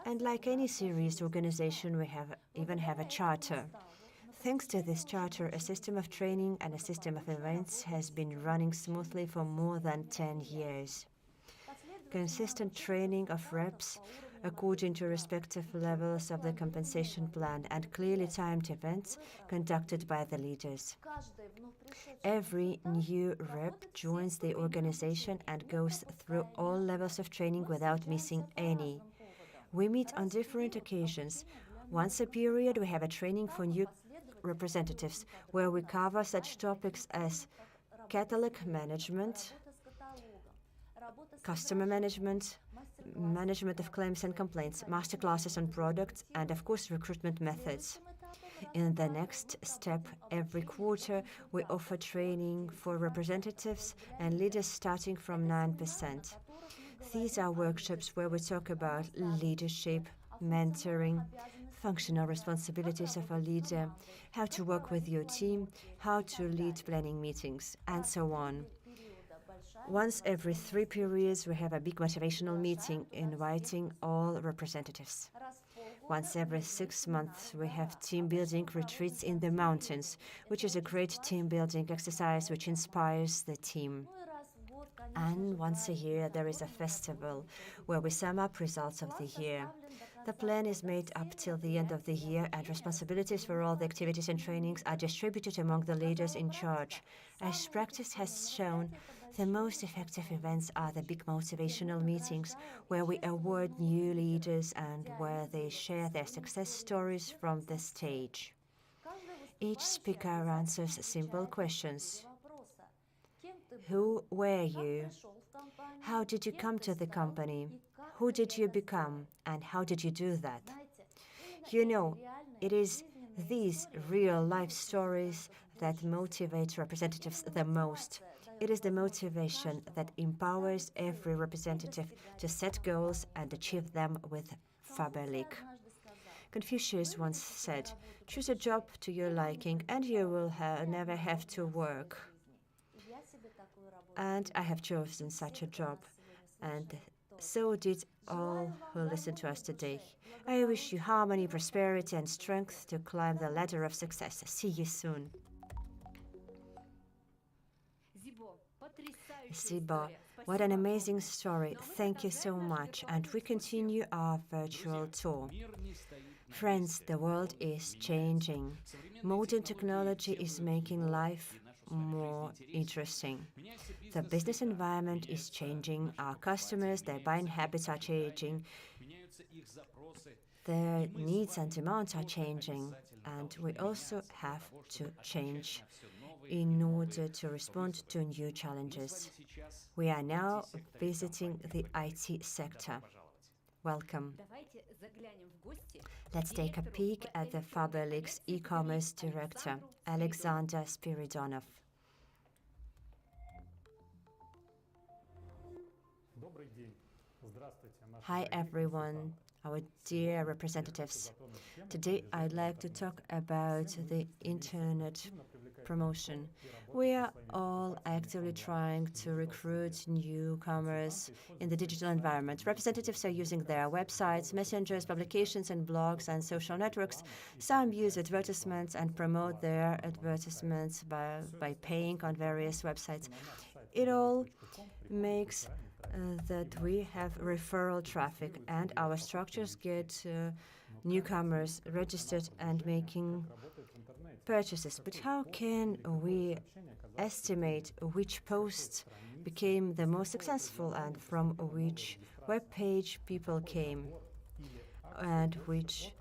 And like any serious organization, we even have a charter. Thanks to this charter, a system of training and a system of events has been running smoothly for more than 10 years. Consistent training of reps according to respective levels of the compensation plan and clearly timed events conducted by the leaders. Every new rep joins the organization and goes through all levels of training without missing any. We meet on different occasions. Once a period, we have a training for new representatives where we cover such topics as catalog management, customer management, management of claims and complaints, masterclasses on products, and of course recruitment methods. In the next step, every quarter, we offer training for representatives and leaders starting from 9%. These are workshops where we talk about leadership, mentoring, functional responsibilities of a leader, how to work with your team, how to lead planning meetings, and so on. Once every 3 periods, we have a big motivational meeting inviting all representatives. Once every 6 months, we have team-building retreats in the mountains, which is a great team-building exercise which inspires the team. And once a year, there is a festival where we sum up results of the year. The plan is made up till the end of the year, and responsibilities for all the activities and trainings are distributed among the leaders in charge. As practice has shown, the most effective events are the big motivational meetings where we award new leaders and where they share their success stories from the stage. Each speaker answers simple questions. Who were you? How did you come to the company? Who did you become? And how did you do that? You know, it is these real-life stories that motivate representatives the most. It is the motivation that empowers every representative to set goals and achieve them with Faberlic. Confucius once said, "Choose a job to your liking and you will never have to work." And I have chosen such a job, and so did all who listen to us today. I wish you harmony, prosperity, and strength to climb the ladder of success. See you soon. Zibo, what an amazing story. Thank you so much. And we continue our virtual tour. Friends, the world is changing. Modern technology is making life more interesting. The business environment is changing. Our customers, their buying habits are changing. Their needs and demands are changing. And we also have to change in order to respond to new challenges. We are now visiting the IT sector. Welcome. Let's take a peek at the Faberlic's e-commerce director, Alexander Spiridonov. Hi everyone, our dear representatives. Today I'd like to talk about the internet promotion. We are all actively trying to recruit newcomers in the digital environment. Representatives are using their websites, messengers, publications, and blogs and social networks. Some use advertisements and promote their advertisements by paying on various websites. It all makes that we have referral traffic, and our structures get newcomers registered and making purchases. But how can we estimate which post became the most successful and from which web page people came and which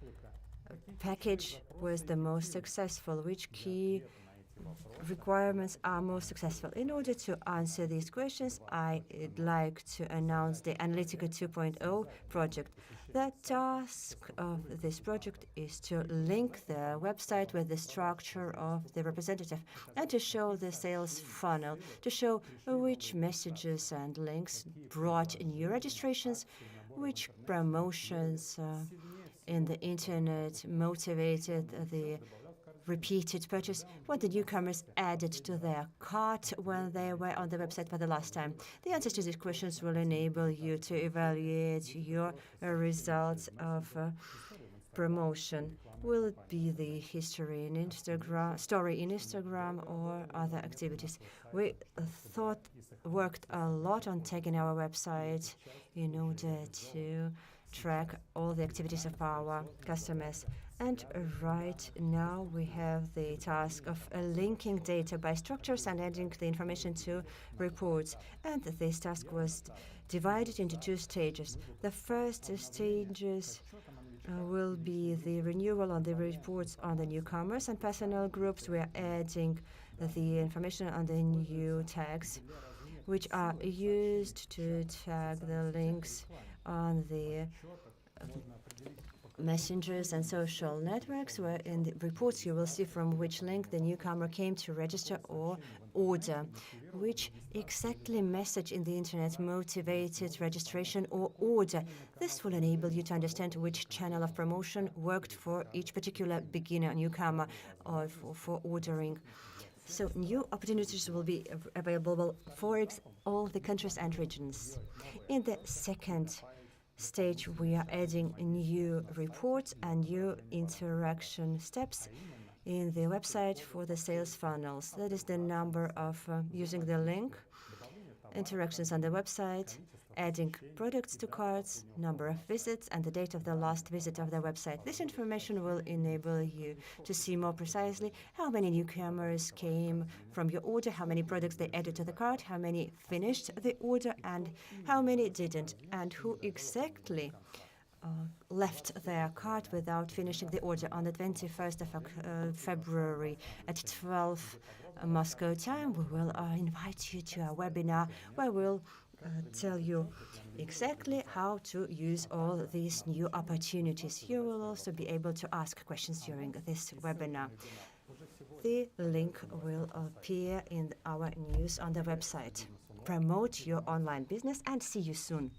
package was the most successful, which key requirements are most successful. In order to answer these questions, I'd like to announce the Analytica 2.0 project. The task of this project is to link the website with the structure of the representative and to show the sales funnel, to show which messages and links brought new registrations, which promotions in the internet motivated the repeated purchase, what the newcomers added to their cart when they were on the website for the last time. The answers to these questions will enable you to evaluate your results of promotion. Will it be the history in Instagram, story in Instagram, or other activities? We worked a lot on tagging our website in order to track all the activities of our customers. And right now we have the task of linking data by structures and adding the information to reports. And this task was divided into two stages. The first stages will be the renewal on the reports on the newcomers and personal groups. We are adding the information on the new tags, which are used to tag the links on the messengers and social networks, where in the reports you will see from which link the newcomer came to register or order, which exactly message in the internet motivated registration or order. This will enable you to understand which channel of promotion worked for each particular beginner, newcomer, or for ordering. So new opportunities will be available for all the countries and regions. In the second stage, we are adding new reports and new interaction steps in the website for the sales funnels. That is the number of using the link, interactions on the website, adding products to carts, number of visits, and the date of the last visit of the website. This information will enable you to see more precisely how many newcomers came from your order, how many products they added to the cart, how many finished the order, and how many didn't, and who exactly left their cart without finishing the order. On the 21st of February at 12 Moscow time, we will invite you to a webinar where we'll tell you exactly how to use all these new opportunities. You will also be able to ask questions during this webinar. The link will appear in our news on the website. Promote your online business and see you soon.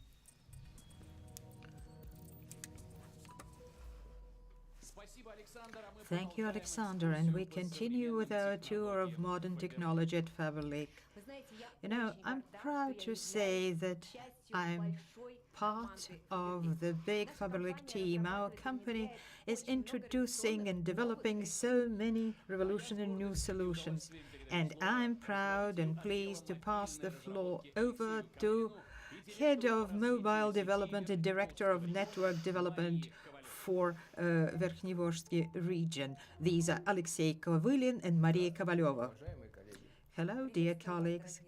Thank you, Alexander, and we continue with our tour of modern technology at Faberlic. You know, I'm proud to say that I'm part of the big Faberlic team. Our company is introducing and developing so many revolutionary new solutions. And I'm proud and pleased to pass the floor over to Head of Mobile Development and Director of Network Development for Verkhnevozhsky region. These are Alexei Kovylin and Maria Kovalyova. Hello, dear colleagues.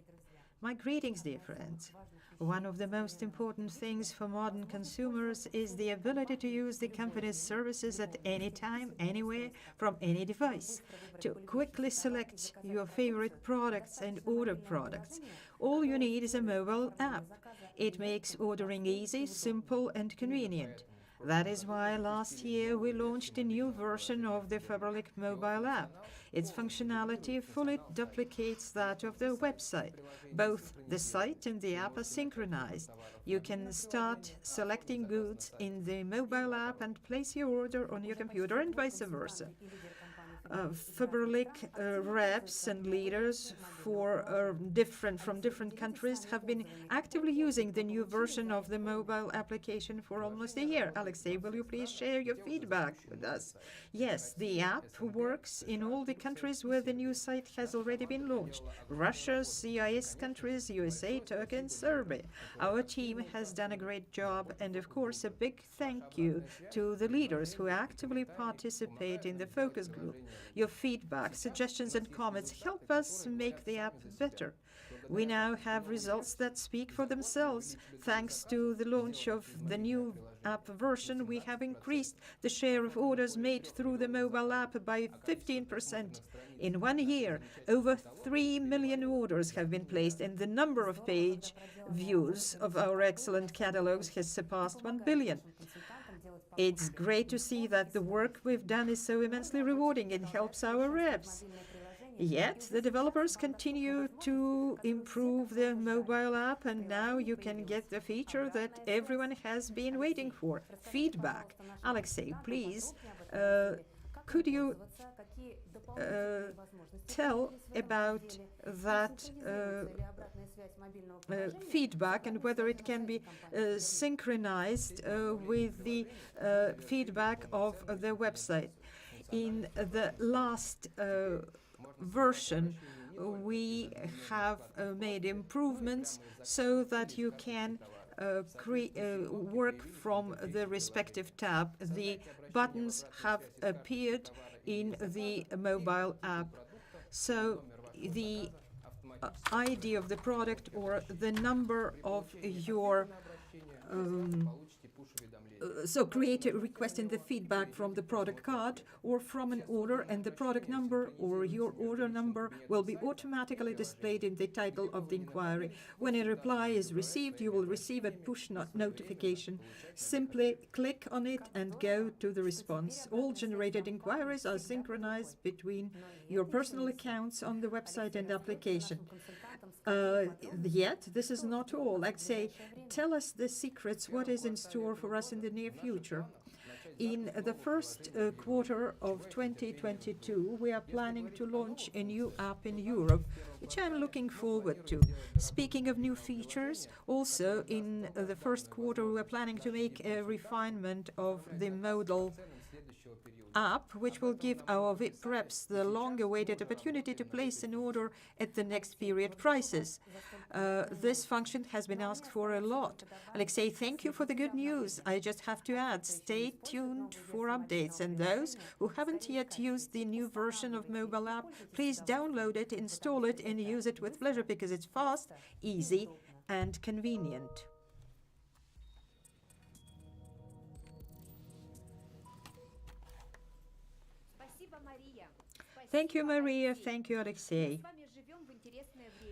My greetings, dear friends. One of the most important things for modern consumers is the ability to use the company's services at any time, anywhere, from any device, to quickly select your favorite products and order products. All you need is a mobile app. It makes ordering easy, simple, and convenient. That is why last year we launched a new version of the Faberlic mobile app. Its functionality fully duplicates that of the website. Both the site and the app are synchronized. You can start selecting goods in the mobile app and place your order on your computer and vice versa. Faberlic reps and leaders from different countries have been actively using the new version of the mobile application for almost a year. Alexei, will you please share your feedback with us? Yes, the app works in all the countries where the new site has already been launched: Russia, CIS countries, USA, Turkey, and Serbia. Our team has done a great job, and of course a big thank you to the leaders who actively participate in the focus group. Your feedback, suggestions, and comments help us make the app better. We now have results that speak for themselves. Thanks to the launch of the new app version, we have increased the share of orders made through the mobile app by 15%. In 1 year, over 3 million orders have been placed, and the number of page views of our excellent catalogs has surpassed 1 billion. It's great to see that the work we've done is so immensely rewarding and helps our reps. Yet, the developers continue to improve the mobile app, and now you can get the feature that everyone has been waiting for, feedback. Alexei, please, could you tell about that feedback and whether it can be synchronized with the feedback of the website? In the last version, we have made improvements so that you can work from the respective tab. The buttons have appeared in the mobile app. So the ID of the product or the number of your so create a request in the feedback from the product card or from an order, and the product number or your order number will be automatically displayed in the title of the inquiry. When a reply is received, you will receive a push notification. Simply click on it and go to the response. All generated inquiries are synchronized between your personal accounts on the website and application. Yet, this is not all. I'd say, tell us the secrets, what is in store for us in the near future. In the first quarter of 2022, we are planning to launch a new app in Europe, which I'm looking forward to. Speaking of new features, also in the first quarter, we are planning to make a refinement of the modal app, which will give our VIP reps the long-awaited opportunity to place an order at the next period prices. This function has been asked for a lot. Alexei, thank you for the good news. I just have to add, stay tuned for updates. And those who haven't yet used the new version of mobile app, please download it, install it, and use it with pleasure because it's fast, easy, and convenient. Thank you, Maria. Thank you, Alexei.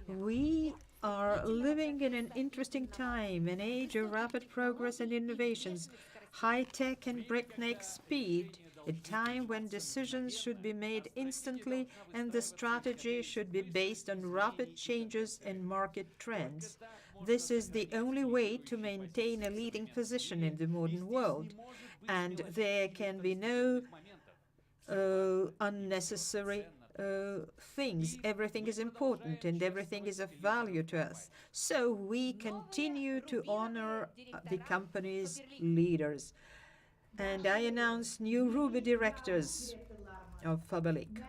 We are living in an interesting time, an age of rapid progress and innovations, high-tech and breakneck speed, a time when decisions should be made instantly and the strategy should be based on rapid changes and market trends. This is the only way to maintain a leading position in the modern world, and there can be no unnecessary things. Everything is important and everything is of value to us. So we continue to honor the company's leaders. And I announce new Ruby directors of Faberlic.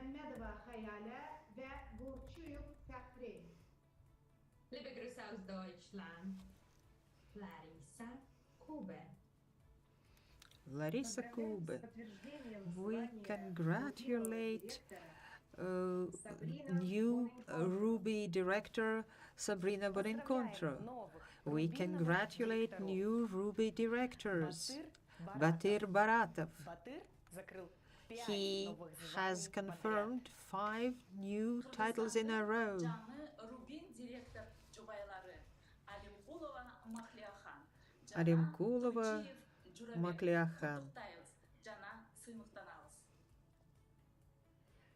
Liebe Grüße aus Deutschland. Larissa Kube. We congratulate new Ruby director Sabrina Bonincontro. We congratulate new Ruby directors Batyr Baratov. He has confirmed 5 new titles in a row. Alimkulova, Makliakhan.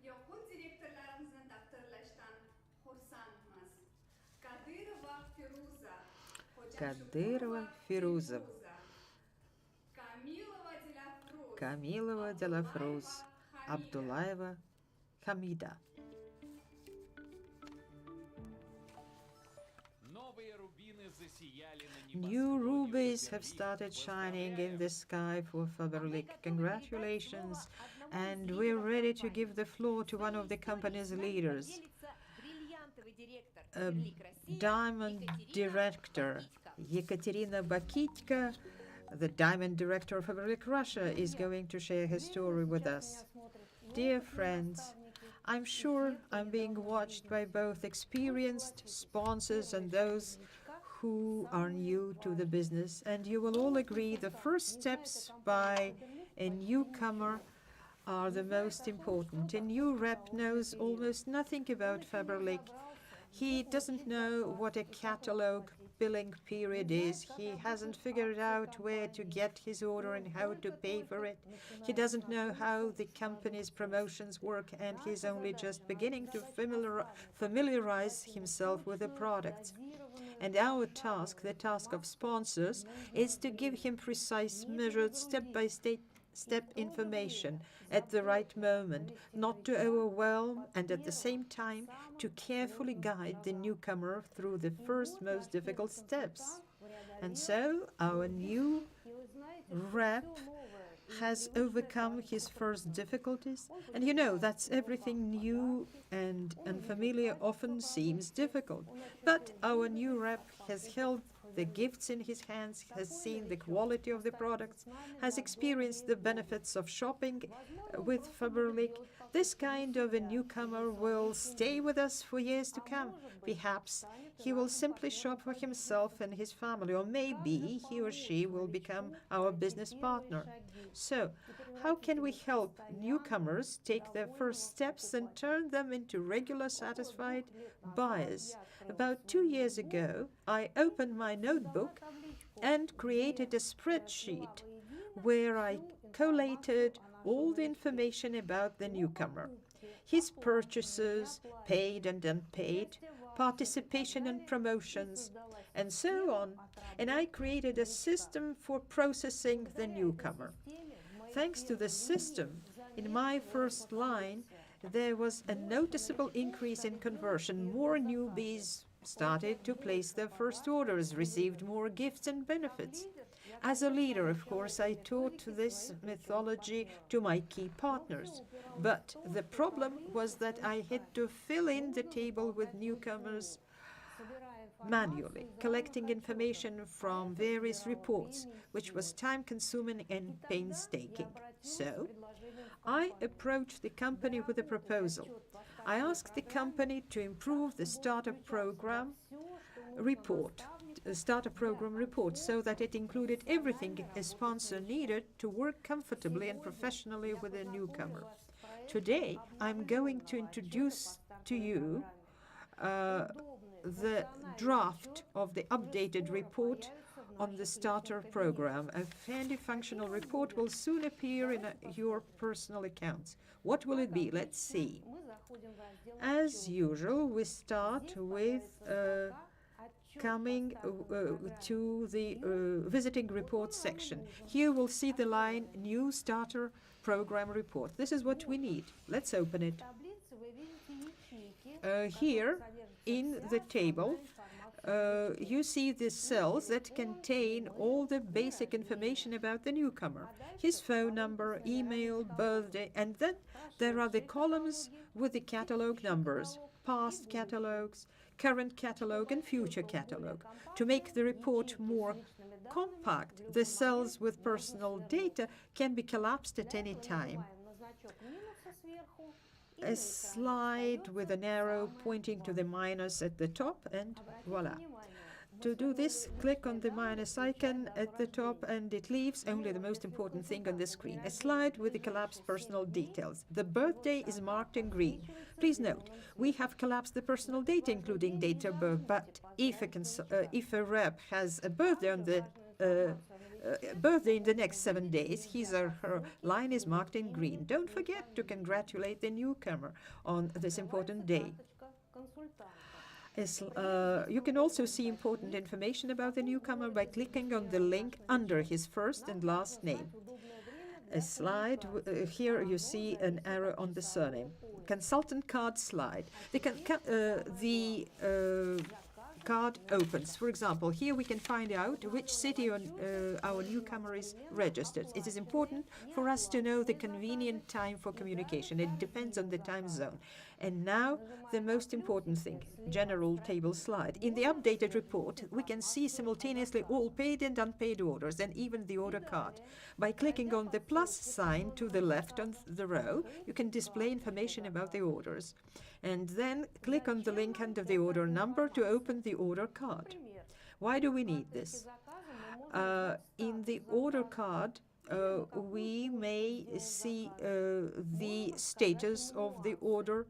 Yakut direktörlerimizin takdirleşten xursandmiz. Kadyrova Firuza. Kamilova Delafruz. Abdullaeva Hamida. New rubies have started shining in the sky for Faberlic. Congratulations, and we're ready to give the floor to one of the company's leaders. Diamond Director Yekaterina Bakitka, the Diamond Director of Faberlic Russia, is going to share her story with us. Dear friends, I'm sure I'm being watched by both experienced sponsors and those who are new to the business, and you will all agree the first steps by a newcomer are the most important. A new rep knows almost nothing about Faberlic. He doesn't know what a catalog billing period is. He hasn't figured out where to get his order and how to pay for it. He doesn't know how the company's promotions work, and he's only just beginning to familiarize himself with the products. And our task, the task of sponsors, is to give him precise, measured, step-by-step information at the right moment, not to overwhelm, and at the same time to carefully guide the newcomer through the first most difficult steps. And so our new rep has overcome his first difficulties. And you know, that's everything new and unfamiliar often seems difficult. But our new rep has held the gifts in his hands, has seen the quality of the products, has experienced the benefits of shopping with Faberlic. This kind of a newcomer will stay with us for years to come. Perhaps he will simply shop for himself and his family, or maybe he or she will become our business partner. So, how can we help newcomers take their first steps and turn them into regular satisfied buyers? About 2 years ago, I opened my notebook and created a spreadsheet where I collated all the information about the newcomer: his purchases, paid and unpaid, participation in promotions, and so on. And I created a system for processing the newcomer. Thanks to the system, in my first line, there was a noticeable increase in conversion. More newbies started to place their first orders, received more gifts and benefits. As a leader, of course, I taught this methodology to my key partners. But the problem was that I had to fill in the table with newcomers manually, collecting information from various reports, which was time-consuming and painstaking. So, I approached the company with a proposal. I asked the company to improve the starter program report so that it included everything a sponsor needed to work comfortably and professionally with a newcomer. Today, I'm going to introduce to you the draft of the updated report on the starter program. A handy functional report will soon appear in your personal accounts. What will it be? Let's see. As usual, we start with coming to the visiting report section. Here we'll see the line New Starter Program Report. This is what we need. Let's open it. Here in the table, you see the cells that contain all the basic information about the newcomer: his phone number, email, birthday, and then there are the columns with the catalog numbers: past catalogs, current catalog, and future catalog. To make the report more compact, the cells with personal data can be collapsed at any time. A slide with an arrow pointing to the minus at the top, and voila. To do this, click on the minus icon at the top and it leaves only the most important thing on the screen: a slide with the collapsed personal details. The birthday is marked in green. Please note, we have collapsed the personal data, including date of birth, but if a rep has a birthday on the birthday in the next 7 days, his or her line is marked in green. Don't forget to congratulate the newcomer on this important day. You can also see important information about the newcomer by clicking on the link under his first and last name. A slide, here you see an arrow on the surname. Consultant card slide. The card opens. For example, here we can find out which city our newcomer is registered. It is important for us to know the convenient time for communication. It depends on the time zone. And now, the most important thing, general table slide. In the updated report, we can see simultaneously all paid and unpaid orders, and even the order card. By clicking on the plus sign to the left on the row, you can display information about the orders. And then click on the link under the order number to open the order card. Why do we need this? In the order card, we may see the status of the order.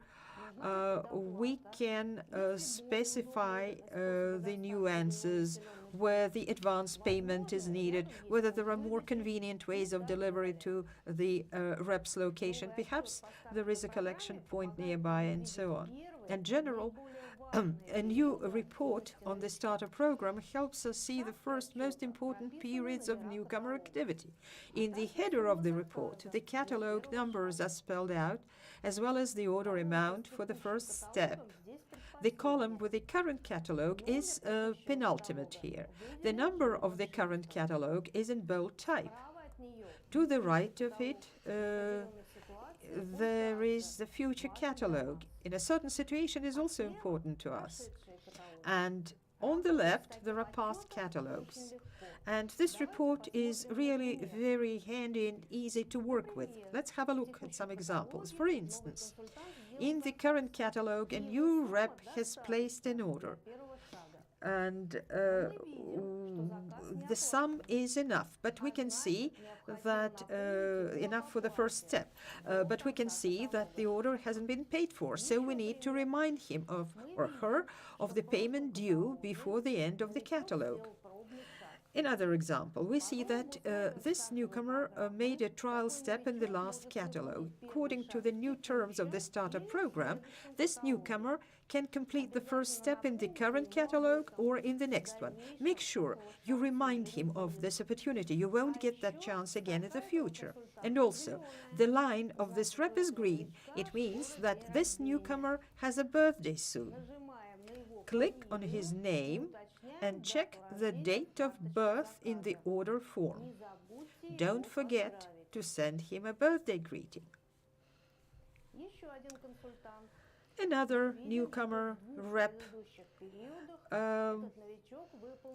We can specify the nuances, where the advance payment is needed, whether there are more convenient ways of delivery to the rep's location. Perhaps there is a collection point nearby, and so on. In general, a new report on the starter program helps us see the first most important periods of newcomer activity. In the header of the report, the catalog numbers are spelled out, as well as the order amount for the first step. The column with the current catalog is penultimate here. The number of the current catalog is in bold type. To the right of it, there is the future catalog. In a certain situation is also important to us. And on the left, there are past catalogs. And this report is really very handy and easy to work with. Let's have a look at some examples. For instance, in the current catalog, a new rep has placed an order. And the sum is enough, but we can see that enough for the first step, but we can see that the order hasn't been paid for, so we need to remind him of or her of the payment due before the end of the catalog. Another example, we see that this newcomer made a trial step in the last catalog. According to the new terms of the starter program, this newcomer can complete the first step in the current catalog or in the next one. Make sure you remind him of this opportunity. You won't get that chance again in the future. And also, the line of this rep is green. It means that this newcomer has a birthday soon. Click on his name and check the date of birth in the order form. Don't forget to send him a birthday greeting. Another newcomer rep.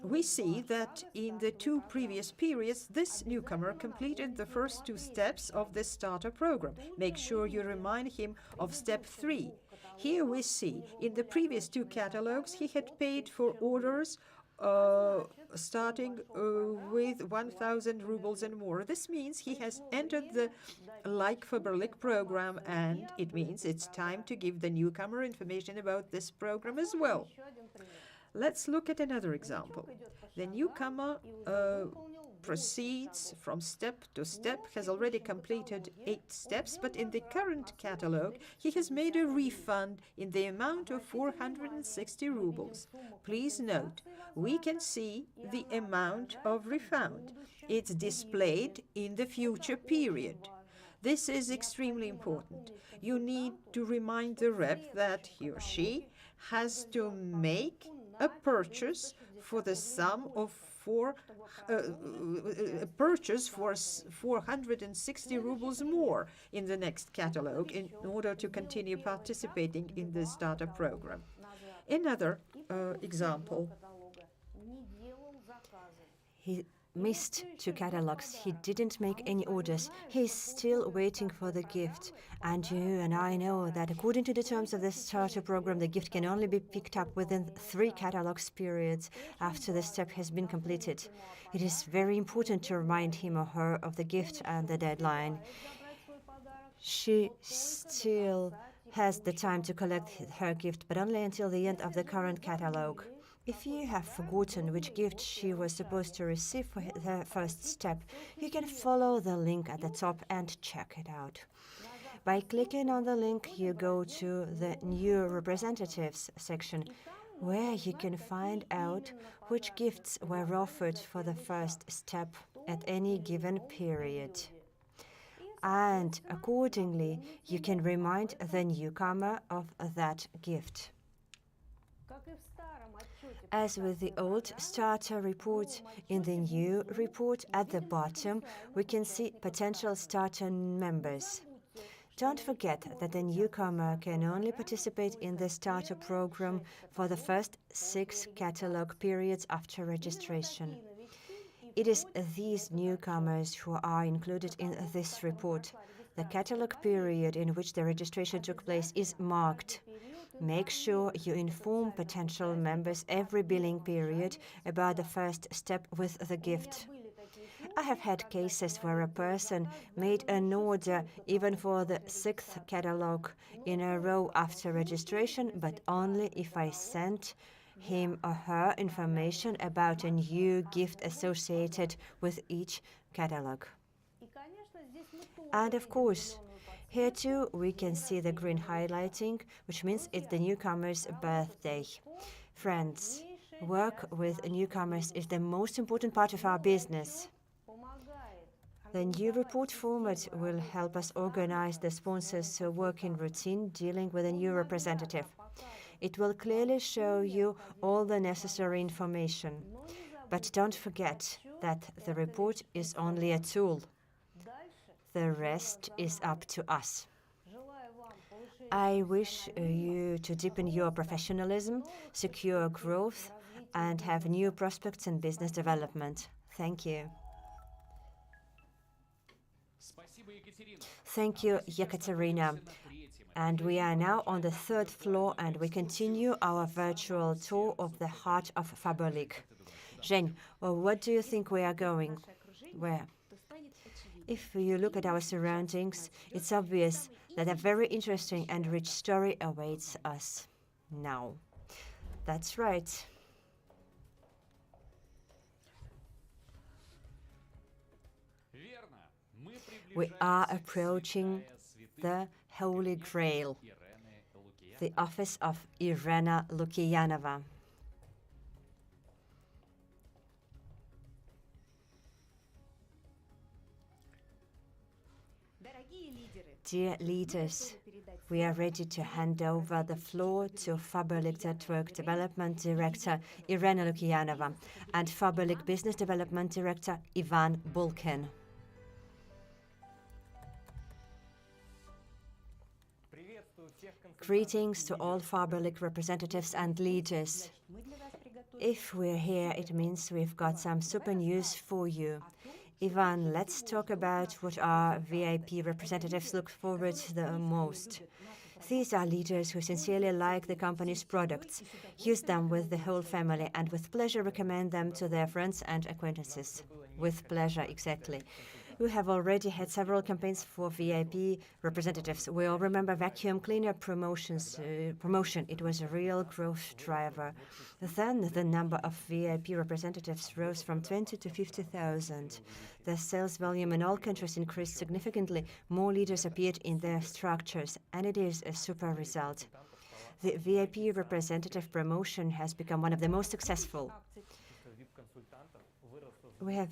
We see that in the two previous periods, this newcomer completed the first two steps of the starter program. Make sure you remind him of step 3. Here we see in the previous two catalogs he had paid for orders starting with 1,000 rubles and more. This means he has entered the Like Faberlic program, and it means it's time to give the newcomer information about this program as well. Let's look at another example. The newcomer proceeds from step to step, has already completed 8 steps, but in the current catalog, he has made a refund in the amount of 460 rubles. Please note, we can see the amount of refund. It's displayed in the future period. This is extremely important. You need to remind the rep that he or she has to make a purchase for the sum of a purchase for 460 rubles more in the next catalog in order to continue participating in the starter program. Another example. He missed 2 catalogs. He didn't make any orders. He's still waiting for the gift. And you and I know that according to the terms of the starter program, the gift can only be picked up within 3 catalogs periods after the step has been completed. It is very important to remind him or her of the gift and the deadline. She still has the time to collect her gift, but only until the end of the current catalog. If you have forgotten which gift she was supposed to receive for her first step, you can follow the link at the top and check it out. By clicking on the link, you go to the New Representatives section, where you can find out which gifts were offered for the first step at any given period. And accordingly, you can remind the newcomer of that gift. As with the old starter report, in the new report at the bottom, we can see potential starter members. Don't forget that the newcomer can only participate in the starter program for the first 6 catalog periods after registration. It is these newcomers who are included in this report. The catalog period in which the registration took place is marked. Make sure you inform potential members every billing period about the first step with the gift. I have had cases where a person made an order even for the 6th catalog in a row after registration, but only if I sent him or her information about a new gift associated with each catalog. And of course, here too we can see the green highlighting, which means it's the newcomer's birthday. Friends, work with newcomers is the most important part of our business. The new report format will help us organize the sponsors' working routine dealing with a new representative. It will clearly show you all the necessary information. But don't forget that the report is only a tool. The rest is up to us. I wish you to deepen your professionalism, secure growth, and have new prospects in business development. Thank you. Thank you, Ekaterina. And we are now on the 3rd floor and we continue our virtual tour of the heart of Faberlic. Zheng, what do you think we are going? Where? If you look at our surroundings, it's obvious that a very interesting and rich story awaits us now. That's right. We are approaching the Holy Grail, the office of Irena Lukyanova. Dear leaders, we are ready to hand over the floor to Faberlic Network Development Director Irena Lukyanova and Faberlic Business Development Director Ivan Bulkin. Greetings to all Faberlic representatives and leaders. If we're here, it means we've got some super news for you. Ivan, let's talk about what our VIP representatives look forward to the most. These are leaders who sincerely like the company's products, use them with the whole family, and with pleasure recommend them to their friends and acquaintances. With pleasure, exactly. We have already had several campaigns for VIP representatives. We all remember vacuum cleaner promotion. It was a real growth driver. Then the number of VIP representatives rose from 20 to 50,000. The sales volume in all countries increased significantly. More leaders appeared in their structures, and it is a super result. The VIP representative promotion has become one of the most successful. We have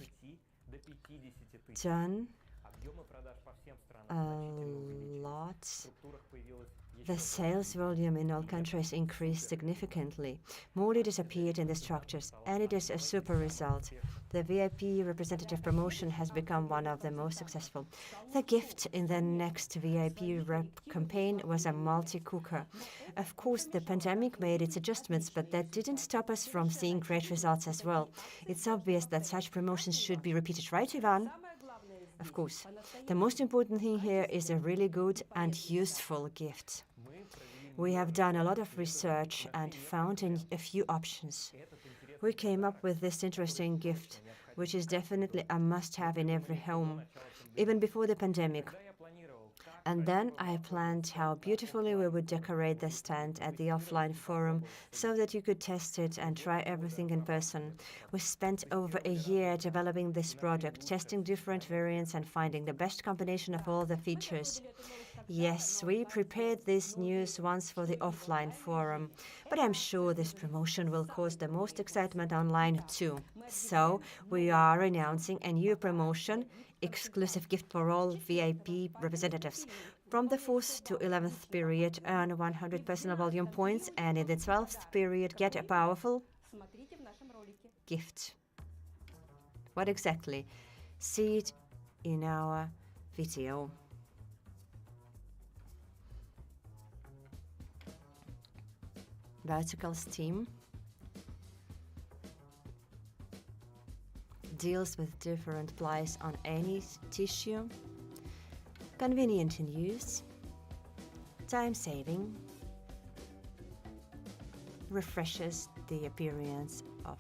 done a lot. The sales volume in all countries increased significantly. More leaders appeared in the structures, and it is a super result. The VIP representative promotion has become one of the most successful. The gift in the next VIP rep campaign was a multi-cooker. Of course, the pandemic made its adjustments, but that didn't stop us from seeing great results as well. It's obvious that such promotions should be repeated, right, Ivan? Of course. The most important thing here is a really good and useful gift. We have done a lot of research and found a few options. We came up with this interesting gift, which is definitely a must-have in every home, even before the pandemic. And then I planned how beautifully we would decorate the stand at the offline forum so that you could test it and try everything in person. We spent over a year developing this product, testing different variants and finding the best combination of all the features. Yes, we prepared this news once for the offline forum, but I'm sure this promotion will cause the most excitement online too. So we are announcing a new promotion, exclusive gift for all VIP representatives. From the 4th to 11th period, earn 100 personal volume points, and in the 12th period, get a powerful gift. What exactly? See it in our video. vertical steam deals with different plies on any tissue, convenient in use, time-saving, refreshes the appearance of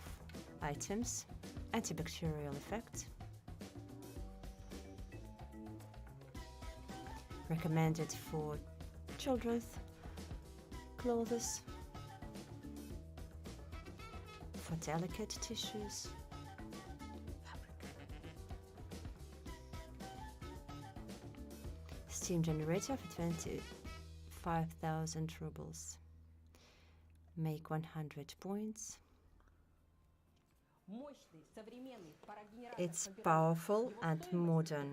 items, antibacterial effect, recommended for children's clothes, for delicate tissues, steam generator for 25,000 rubles. Make 100 points. It's powerful and modern.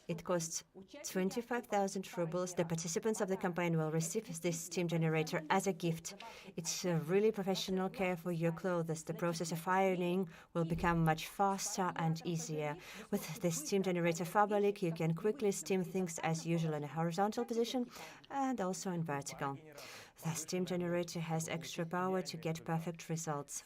It costs 25,000 rubles. The participants of the campaign will receive this steam generator as a gift. It's a really professional care for your clothes. The process of ironing will become much faster and easier. With the steam generator Faberlic, you can quickly steam things as usual in a horizontal position and also in vertical. The steam generator has extra power to get perfect results.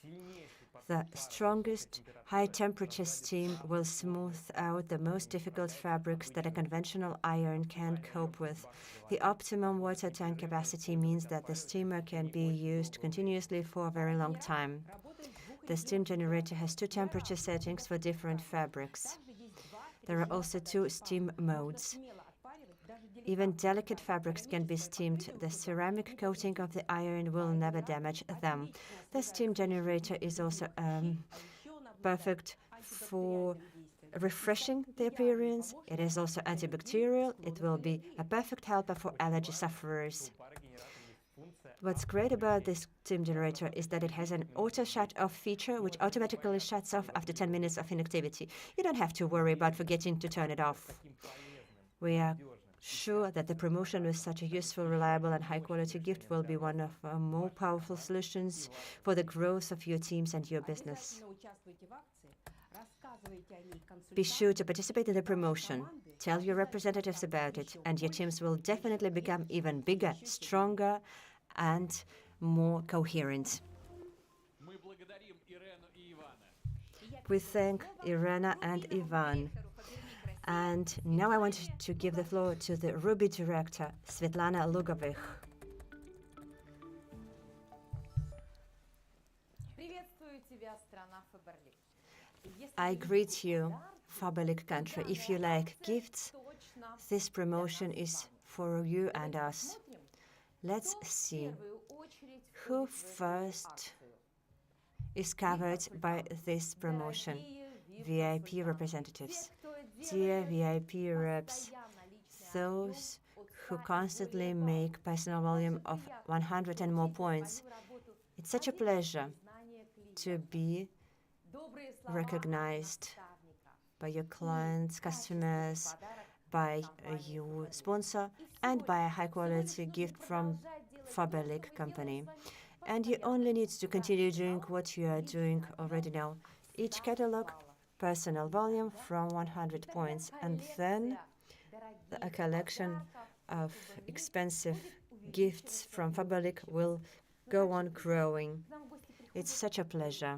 The strongest high-temperature steam will smooth out the most difficult fabrics that a conventional iron can cope with. The optimum water tank capacity means that the steamer can be used continuously for a very long time. The steam generator has 2 temperature settings for different fabrics. There are also 2 steam modes. Even delicate fabrics can be steamed. The ceramic coating of the iron will never damage them. The steam generator is also perfect for refreshing the appearance. It is also antibacterial. It will be a perfect helper for allergy sufferers. What's great about this steam generator is that it has an auto shut-off feature which automatically shuts off after 10 minutes of inactivity. You don't have to worry about forgetting to turn it off. We are sure that the promotion with such a useful, reliable and high-quality gift will be one of our more powerful solutions for the growth of your teams and your business. Be sure to participate in the promotion. Tell your representatives about it, and your teams will definitely become even bigger, stronger, and more coherent. We thank Irena and Ivan. And now I want to give the floor to the Ruby director, Svetlana Lugovich. I greet you, Faberlic country. If you like gifts, this promotion is for you and us. Let's see who first is covered by this promotion. VIP representatives. Dear VIP reps, those who constantly make personal volume of 100 and more points. It's such a pleasure to be recognized by your clients, customers, by your sponsor, and by a high-quality gift from Faberlic company. And you only need to continue doing what you are doing already now. Each catalog, personal volume from 100 points, and then a collection of expensive gifts from Faberlic will go on growing. It's such a pleasure.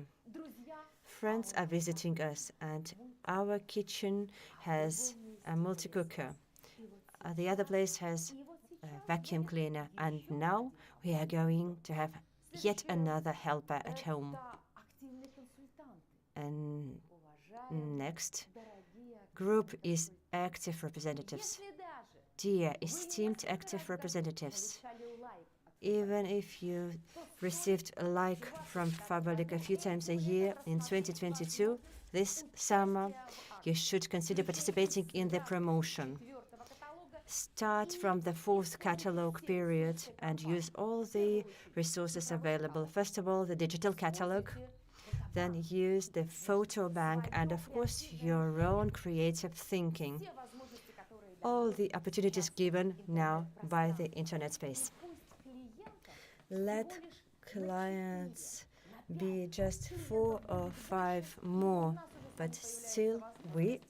Friends are visiting us, and our kitchen has a multi-cooker. The other place has a vacuum cleaner, and now we are going to have yet another helper at home. And next group is active representatives. Dear esteemed active representatives, even if you received a like from Faberlic a few times a year in 2022, this summer, you should consider participating in the promotion. Start from the 4th catalog period and use all the resources available. First of all, the digital catalog, then use the photo bank, and of course, your own creative thinking. All the opportunities given now by the internet space. Let clients be just 4 or 5 more, but still we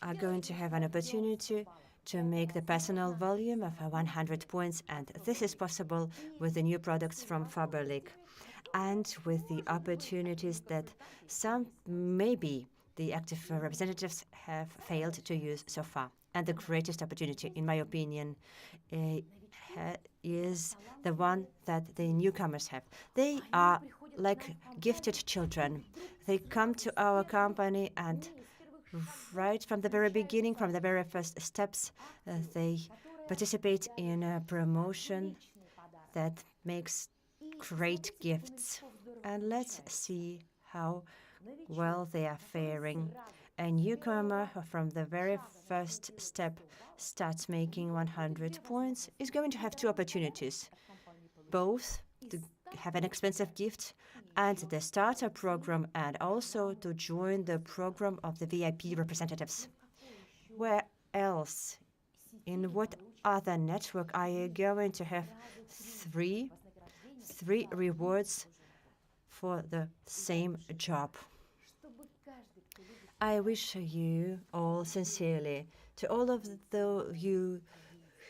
are going to have an opportunity to make the personal volume of 100 points, and this is possible with the new products from Faberlic and with the opportunities that some maybe the active representatives have failed to use so far. And the greatest opportunity, in my opinion, is the one that the newcomers have. They are like gifted children. They come to our company and right from the very beginning, from the very first steps, they participate in a promotion that makes great gifts. And let's see how well they are faring. A newcomer who from the very first step starts making 100 points is going to have two opportunities, both to have an expensive gift and the starter program, and also to join the program of the VIP representatives. Where else, in what other network are you going to have three rewards for the same job? I wish you all sincerely, to all of you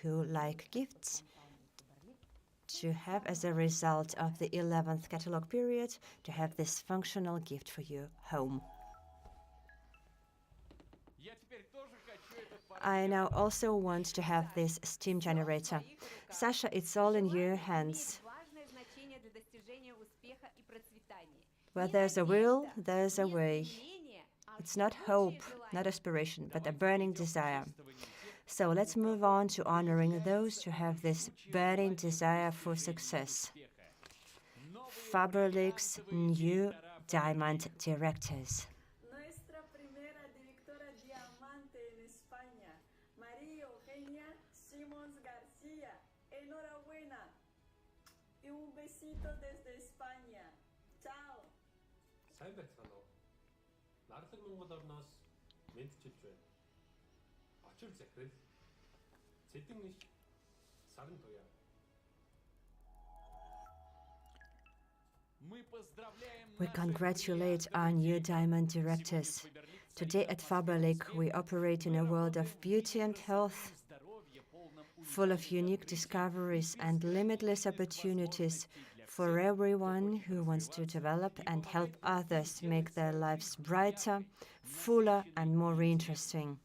who like gifts, to have as a result of the 11th catalog period, to have this functional gift for you home. I now also want to have this steam generator. Sasha, it's all in your hands. Where there's a will, there's a way. It's not hope, not aspiration, but a burning desire. So let's move on to honoring those who have this burning desire for success. Faberlic's new diamond directors. Nuestra primera directora diamante en España, María Eugenia Simons García. Enhorabuena. Y un besito desde España. Chao. сайбайцгаана уу? Нарлаг Монголорноос мэдчилж байна. Очир захирал Цэдэн иш саран туяа. We congratulate our new diamond directors. Today at Faberlic, we operate in a world of beauty and health, full of unique discoveries and limitless opportunities for everyone who wants to develop and help others make their lives brighter, fuller, and more interesting.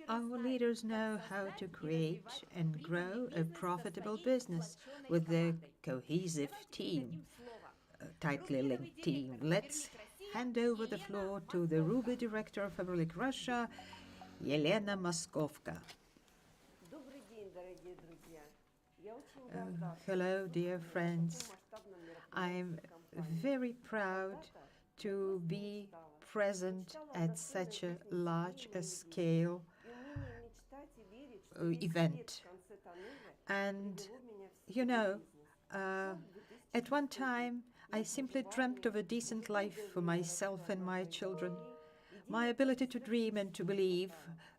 Our leaders know how to create and grow a profitable business with the cohesive team, tightly linked team. Let's hand over the floor to the Ruby director of Faberlic Russia, Елена Moskovka. Hello, dear friends. I'm very proud to be present at such a large scale event. And, you know, at one time, I simply dreamt of a decent life for myself and my children. My ability to dream and to believe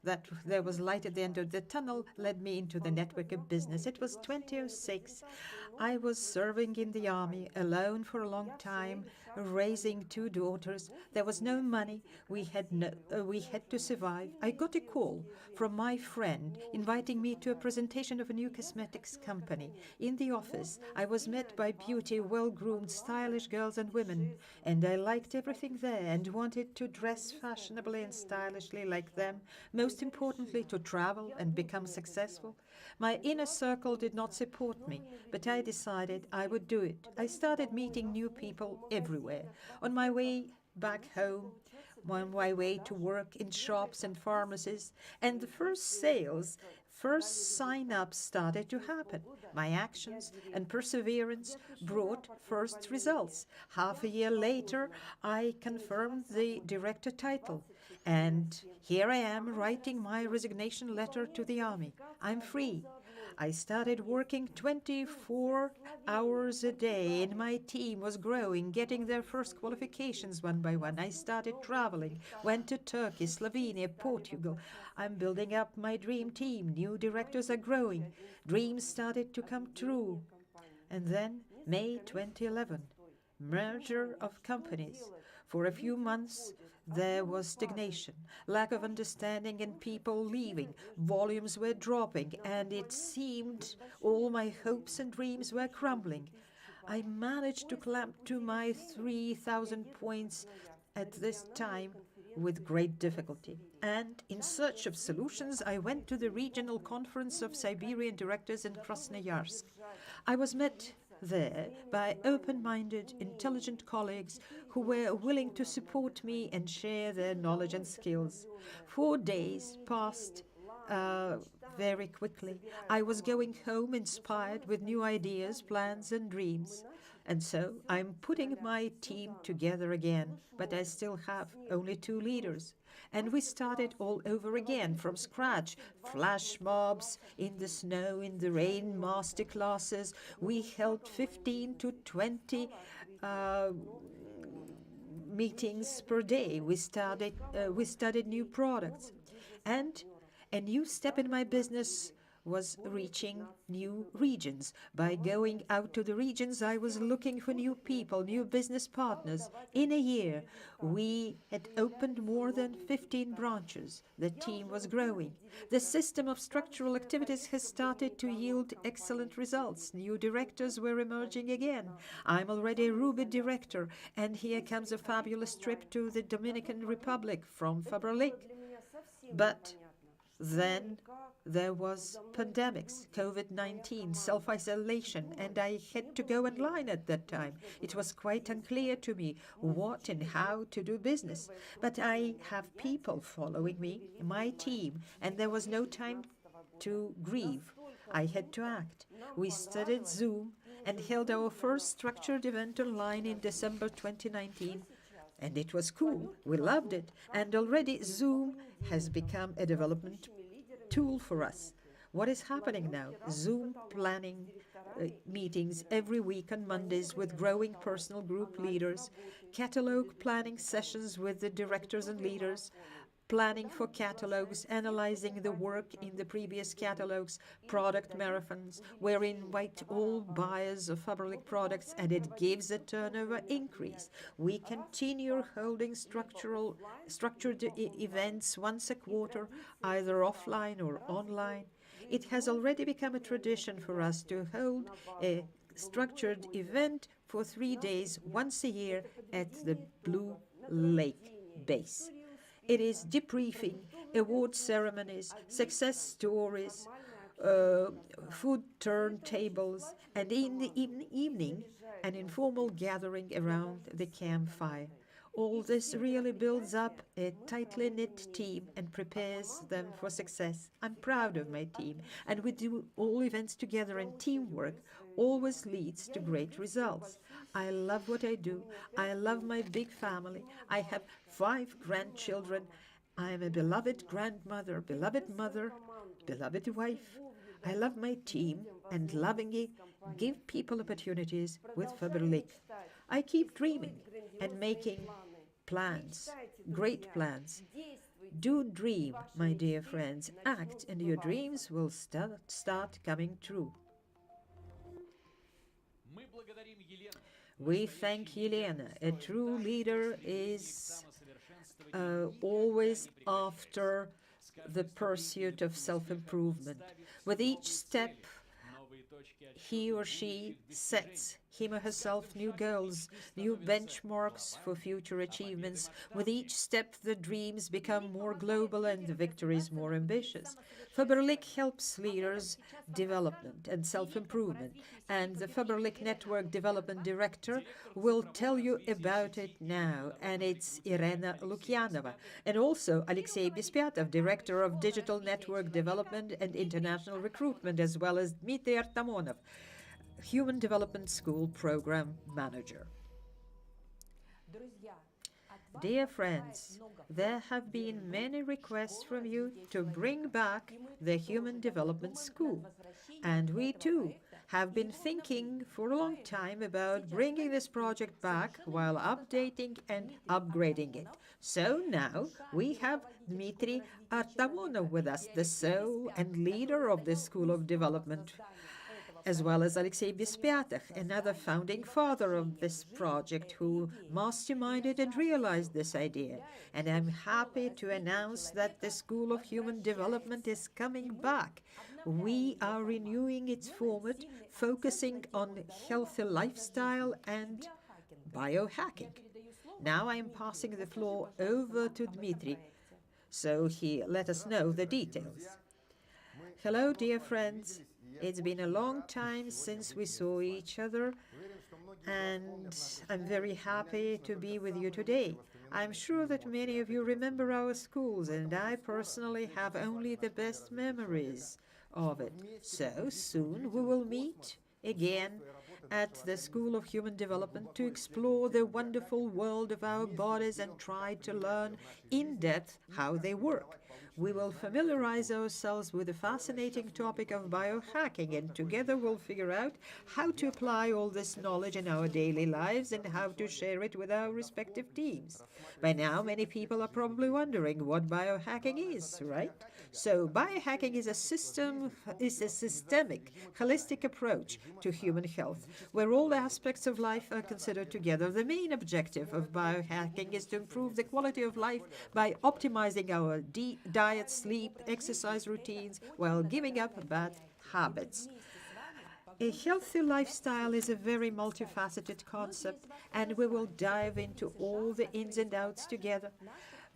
that there was light at the end of the tunnel led me into the network of business. It was 2006. I was serving in the army, alone for a long time, raising two daughters. There was no money. We had to survive. I got a call from my friend inviting me to a presentation of a new cosmetics company. In the office, I was met by beauty, well-groomed, stylish girls and women, and I liked everything there and wanted to dress fashionably and stylishly like them, most importantly, to travel and become successful. My inner circle did not support me, but I decided I would do it. I started meeting new people everywhere. On my way back home, on my way to work in shops and pharmacies, and the first sales, first sign-ups started to happen. My actions and perseverance brought first results. Half a year later, I confirmed the director title. And here I am writing my resignation letter to the army. I'm free. I started working 24 hours a day, and my team was growing, getting their first qualifications one by one. I started traveling, went to Turkey, Slovenia, Portugal. I'm building up my dream team. New directors are growing. Dreams started to come true. And then, May 2011, merger of companies. For a few months, there was stagnation, lack of understanding and people leaving, volumes were dropping, and it seemed all my hopes and dreams were crumbling. I managed to climb to my 3,000 points at this time with great difficulty. And in search of solutions, I went to the regional conference of Siberian directors in Krasnoyarsk. I was met there by open-minded, intelligent colleagues who were willing to support me and share their knowledge and skills. 4 days passed very quickly. I was going home inspired with new ideas, plans, and dreams. And so I'm putting my team together again, but I still have only 2 leaders. And we started all over again from scratch. Flash mobs, in the snow, in the rain, master classes. We held 15 to 20 meetings per day. We studied new products. And a new step in my business was reaching new regions. By going out to the regions, I was looking for new people, new business partners. In a year, we had opened more than 15 branches. The team was growing. The system of structural activities has started to yield excellent results. New directors were emerging again. I'm already a Ruby director, and here comes a fabulous trip to the Dominican Republic from Faberlic. But then there was pandemics, COVID-19, self-isolation, and I had to go online at that time. It was quite unclear to me what and how to do business. But I have people following me, my team, and there was no time to grieve. I had to act. We studied Zoom and held our first structured event online in December 2019. And it was cool. We loved it. And already Zoom has become a development tool for us. What is happening now? Zoom planning meetings every week on Mondays with growing personal group leaders, catalog planning sessions with the directors and leaders, planning for catalogs, analyzing the work in the previous catalogs, product marathons, where we invite all buyers of Faberlic products and it gives a turnover increase. We continue holding structured events once a quarter, either offline or online. It has already become a tradition for us to hold a structured event for 3 days once a year at the Blue Lake base. It is debriefing, award ceremonies, success stories, food turntables, and in the evening, an informal gathering around the campfire. All this really builds up a tightly knit team and prepares them for success. I'm proud of my team, and we do all events together, and teamwork always leads to great results. I love what I do. I love my big family. I have 5 grandchildren. I am a beloved grandmother, beloved mother, beloved wife. I love my team and lovingly give people opportunities with Faberlic. I keep dreaming and making plans, great plans. Do dream, my dear friends. Act, and your dreams will start coming true. We thank Yelena. A true leader is always after the pursuit of self-improvement. With each step, he or she sets him or herself new goals, new benchmarks for future achievements. With each step, the dreams become more global and the victories more ambitious. Faberlic helps leaders development and self-improvement, and the Faberlic Network Development Director will tell you about it now, and it's Irena Lukyanova, and also Alexei Bespyatov, Director of Digital Network Development and International Recruitment, as well as Dmitry Artamonov, Human Development School Program Manager. Dear friends, there have been many requests from you to bring back the Human Development School, and we too have been thinking for a long time about bringing this project back while updating and upgrading it. So now we have Dmitry Artamonov with us, the soul and leader of the School of Development. as well as Alexei Bespyatov, another founding father of this project who masterminded and realized this idea. And I'm happy to announce that the School of Human Development is coming back. We are renewing its format, focusing on healthy lifestyle and biohacking. Now I am passing the floor over to Dmitry, so he let us know the details. Hello, dear friends. It's been a long time since we saw each other, and I'm very happy to be with you today. I'm sure that many of you remember our schools, and I personally have only the best memories of it. So soon we will meet again at the School of Human Development to explore the wonderful world of our bodies and try to learn in depth how they work. We will familiarize ourselves with the fascinating topic of biohacking, and together we'll figure out how to apply all this knowledge in our daily lives and how to share it with our respective teams. By now, many people are probably wondering what biohacking is, right? So biohacking is a systemic, holistic approach to human health, where all aspects of life are considered together. The main objective of biohacking is to improve the quality of life by optimizing our diet, sleep, exercise routines, while giving up bad habits. A healthy lifestyle is a very multifaceted concept, and we will dive into all the ins and outs together.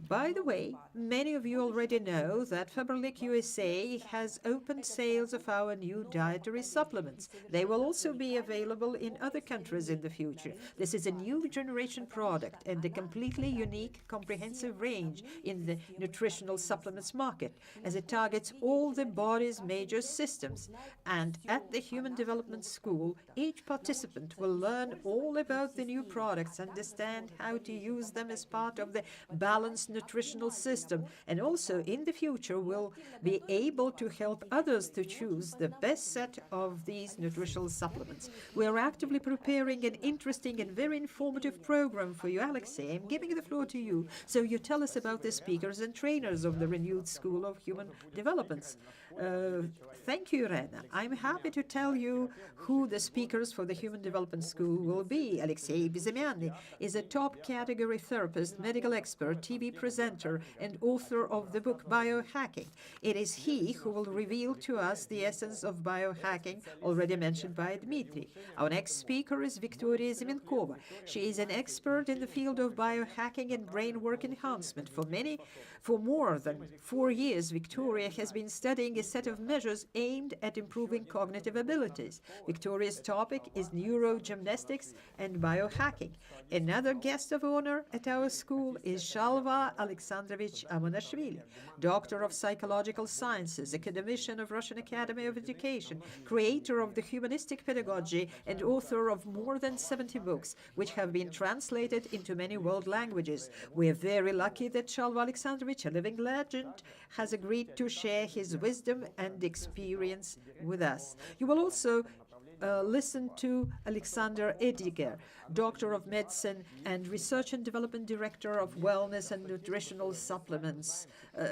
By the way, many of you already know that Faberlic USA has opened sales of our new dietary supplements. They will also be available in other countries in the future. This is a new generation product and a completely unique, comprehensive range in the nutritional supplements market, as it targets all the body's major systems. And at the Human Development School, each participant will learn all about the new products, understand how to use them as part of the balanced nutritional system, and also in the future will be able to help others to choose the best set of these nutritional supplements. We are actively preparing an interesting and very informative program for you, Alexei. I'm giving the floor to you, so you tell us about the speakers and trainers of the renewed School of Human Development. Thank you, Irena. I'm happy to tell you who the speakers for the Human Development School will be. Alexei Bezemyanny is a top category therapist, medical expert, TV presenter, and author of the book Biohacking. It is he who will reveal to us the essence of biohacking, already mentioned by Dmitry. Our next speaker is Victoria Zimenkova. She is an expert in the field of biohacking and brain work enhancement. For more than 4 years, Victoria has been studying a set of measures aimed at improving cognitive abilities. Victoria's topic is neurogymnastics and biohacking. Another guest of honor at our school is Shalva Alexandrovich Amonashvili, Doctor of Psychological Sciences, academician of Russian Academy of Education, creator of the humanistic pedagogy, and author of more than 70 books, which have been translated into many world languages. We are very lucky that Shalva Alexandrovich, a living legend, has agreed to share his wisdom and experience with us. You will also listen to Alexander Ediger, Doctor of Medicine and Research and Development Director of Wellness and Nutritional Supplements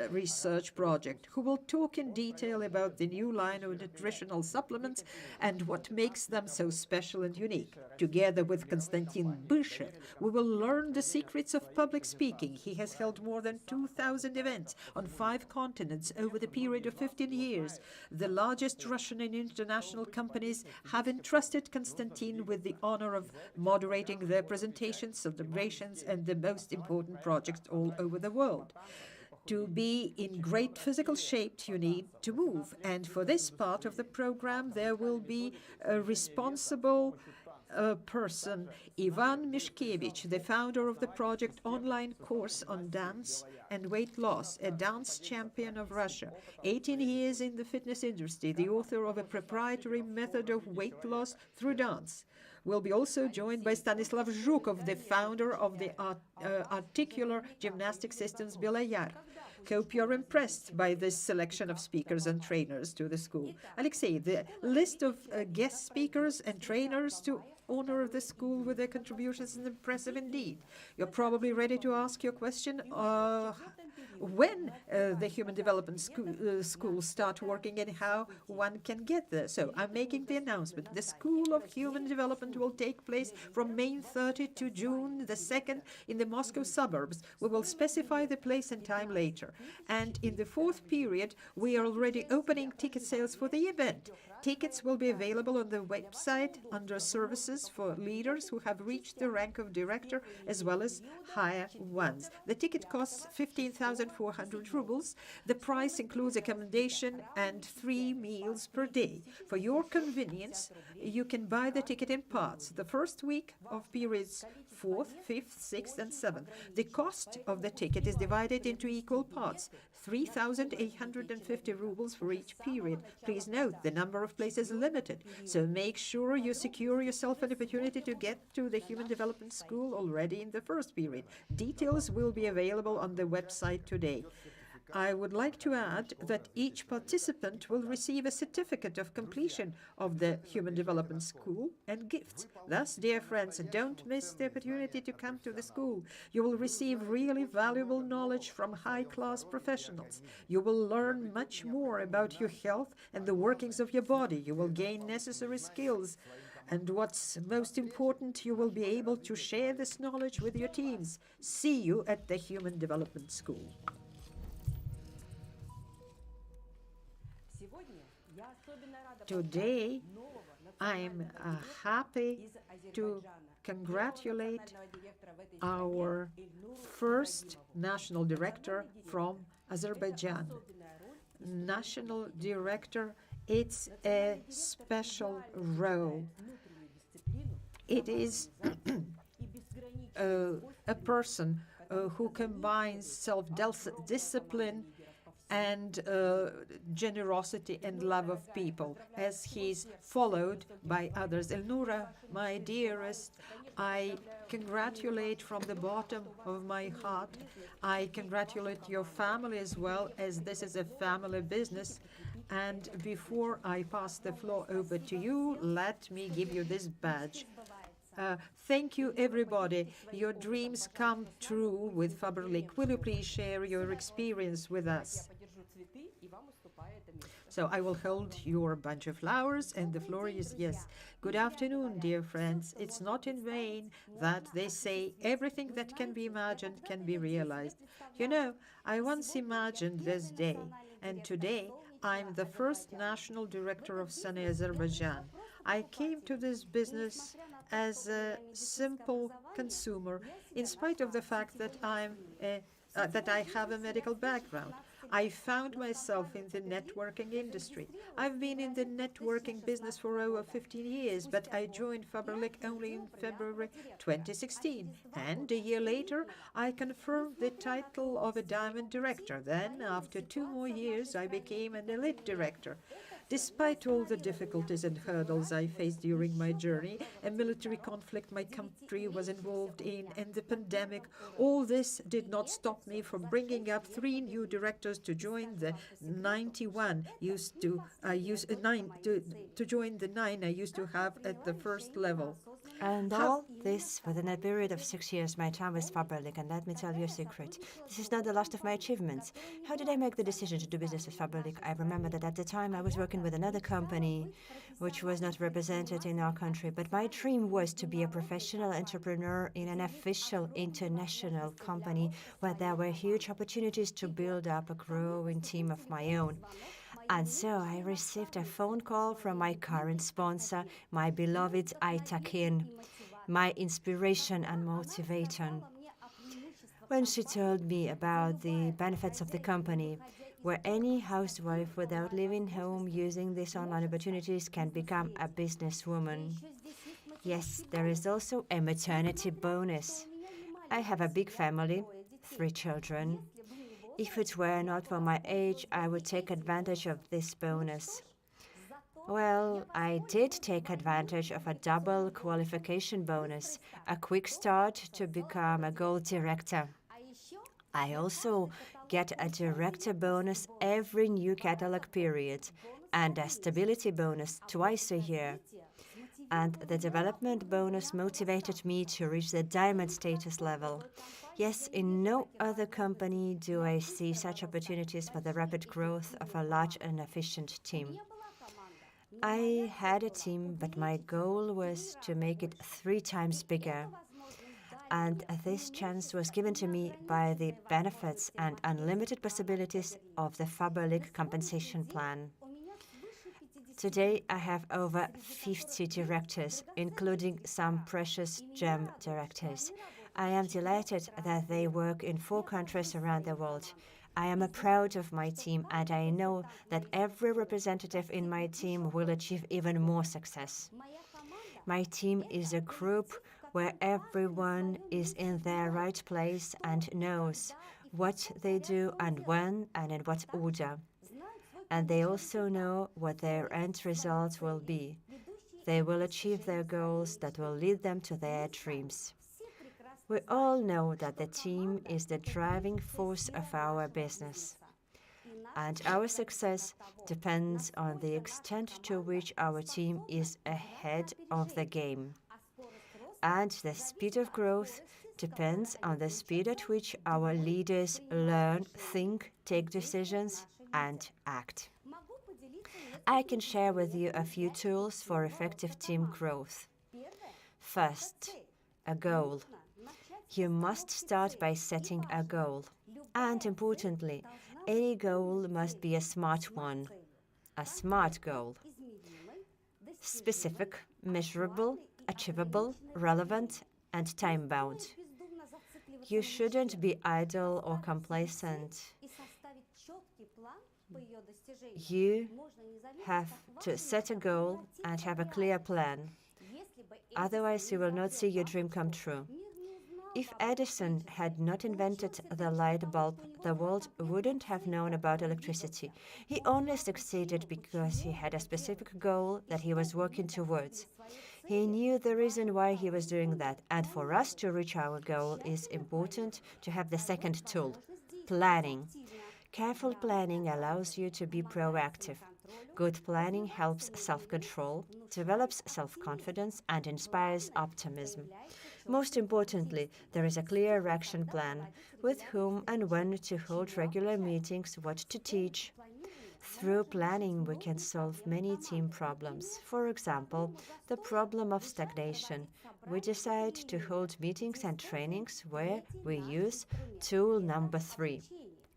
Research Project, who will talk in detail about the new line of nutritional supplements and what makes them so special and unique. Together with Konstantin Byshev, we will learn the secrets of public speaking. He has held more than 2,000 events on 5 continents over the period of 15 years. The largest Russian and international companies have entrusted Konstantin with the honor of moderating their presentations, celebrations, and the most important projects all over the world. To be in great physical shape, you need to move. And for this part of the program, there will be a responsible person, Ivan Mishkevich, the founder of the project online course on dance and weight loss, a dance champion of Russia, 18 years in the fitness industry, the author of a proprietary method of weight loss through dance. We'll be also joined by Stanislav Zhukov, the founder of the articular gymnastic systems Belayar. Hope you're impressed by this selection of speakers and trainers to the school. Alexei, the list of guest speakers and trainers to owner of the school with their contributions is impressive indeed. You're probably ready to ask your question, when the Human Development schools start working and how one can get there. So I'm making the announcement. The School of Human Development will take place from May 30 to June the 2nd in the Moscow suburbs. We will specify the place and time later. And in the fourth period, we are already opening ticket sales for the event. Tickets will be available on the website under services for leaders who have reached the rank of director as well as higher ones. The ticket costs 15,400 rubles. The price includes accommodation and 3 meals per day. For your convenience, you can buy the ticket in parts. The first week of periods 4th, 5th, 6th, and 7th. The cost of the ticket is divided into equal parts, 3,850 rubles for each period. Please note, the number of places is limited, so make sure you secure yourself an opportunity to get to the Human Development School already in the first period. Details will be available on the website today. I would like to add that each participant will receive a certificate of completion of the Human Development School and gifts. Thus, dear friends, don't miss the opportunity to come to the school. You will receive really valuable knowledge from high-class professionals. You will learn much more about your health and the workings of your body. You will gain necessary skills. And what's most important, you will be able to share this knowledge with your teams. See you at the Human Development School. Today, I'm happy to congratulate our first national director from Azerbaijan. National director, it's a special role. It is a person who combines self-discipline and generosity and love of people, as he's followed by others. Elnura, my dearest, I congratulate from the bottom of my heart. I congratulate your family as well, as this is a family business. And before I pass the floor over to you, let me give you this badge. Thank you, everybody. Your dreams come true with Faberlic. Will you please share your experience with us? So I will hold your bunch of flowers, and the floor is yes. Good afternoon, dear friends. It's not in vain that they say everything that can be imagined can be realized. You know, I once imagined this day, and today I'm the first national director of Sunny Azerbaijan. I came to this business as a simple consumer, in spite of the fact that that I have a medical background. I found myself in the networking industry. I've been in the networking business for over 15 years, but I joined Faberlic only in February 2016. And a year later, I confirmed the title of a diamond director. Then, after 2 more years, I became an elite director. Despite all the difficulties and hurdles I faced during my journey, a military conflict my country was involved in, and the pandemic, all this did not stop me from bringing up 3 new directors to join the 91 to join the 9 I used to have at the first level. And all this within a period of 6 years, my time with Faberlic, and let me tell you a secret. This is not the last of my achievements. How did I make the decision to do business with Faberlic? I remember that at the time I was working with another company, which was not represented in our country, but my dream was to be a professional entrepreneur in an official international company where there were huge opportunities to build up a growing team of my own. And so I received a phone call from my current sponsor, my beloved Aytakin, my inspiration and motivation. When she told me about the benefits of the company, where any housewife without leaving home using these online opportunities can become a businesswoman. Yes, there is also a maternity bonus. I have a big family, 3 children. If it were not for my age, I would take advantage of this bonus. Well, I did take advantage of a double qualification bonus, a quick start to become a gold director. I also get a director bonus every new catalog period and a stability bonus twice a year. and the development bonus motivated me to reach the diamond status level. Yes, in no other company do I see such opportunities for the rapid growth of a large and efficient team. I had a team, but my goal was to make it 3 times bigger. And this chance was given to me by the benefits and unlimited possibilities of the Faberlic compensation plan. Today, I have over 50 directors, including some precious gem directors. I am delighted that they work in 4 countries around the world. I am proud of my team, and I know that every representative in my team will achieve even more success. My team is a group where everyone is in their right place and knows what they do and when and in what order. And they also know what their end result will be. They will achieve their goals that will lead them to their dreams. We all know that the team is the driving force of our business. And our success depends on the extent to which our team is ahead of the game. And the speed of growth depends on the speed at which our leaders learn, think, take decisions, and act. I can share with you a few tools for effective team growth. First, a goal. You must start by setting a goal. And importantly, any goal must be a smart one. A smart goal. Specific, measurable, achievable, relevant, and time-bound. You shouldn't be idle or complacent. You have to set a goal and have a clear plan. Otherwise, you will not see your dream come true. If Edison had not invented the light bulb, the world wouldn't have known about electricity. He only succeeded because he had a specific goal that he was working towards. He knew the reason why he was doing that, and for us to reach our goal is important to have the second tool, planning. Careful planning allows you to be proactive. Good planning helps self-control, develops self-confidence, and inspires optimism. Most importantly, there is a clear action plan, with whom and when to hold regular meetings, what to teach. Through planning, we can solve many team problems. For example, the problem of stagnation. We decide to hold meetings and trainings where we use tool number 3,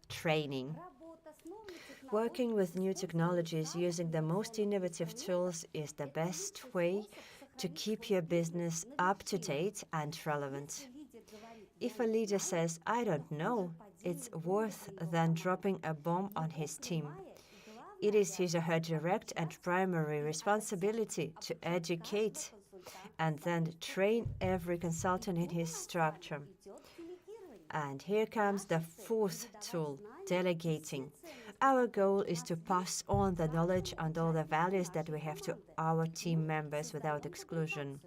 training. Working with new technologies using the most innovative tools is the best way to keep your business up to date and relevant. If a leader says, "I don't know," it's worse than dropping a bomb on his team. It is his or her direct and primary responsibility to educate and then train every consultant in his structure. And here comes the 4th tool, delegating. Our goal is to pass on the knowledge and all the values that we have to our team members without exclusion.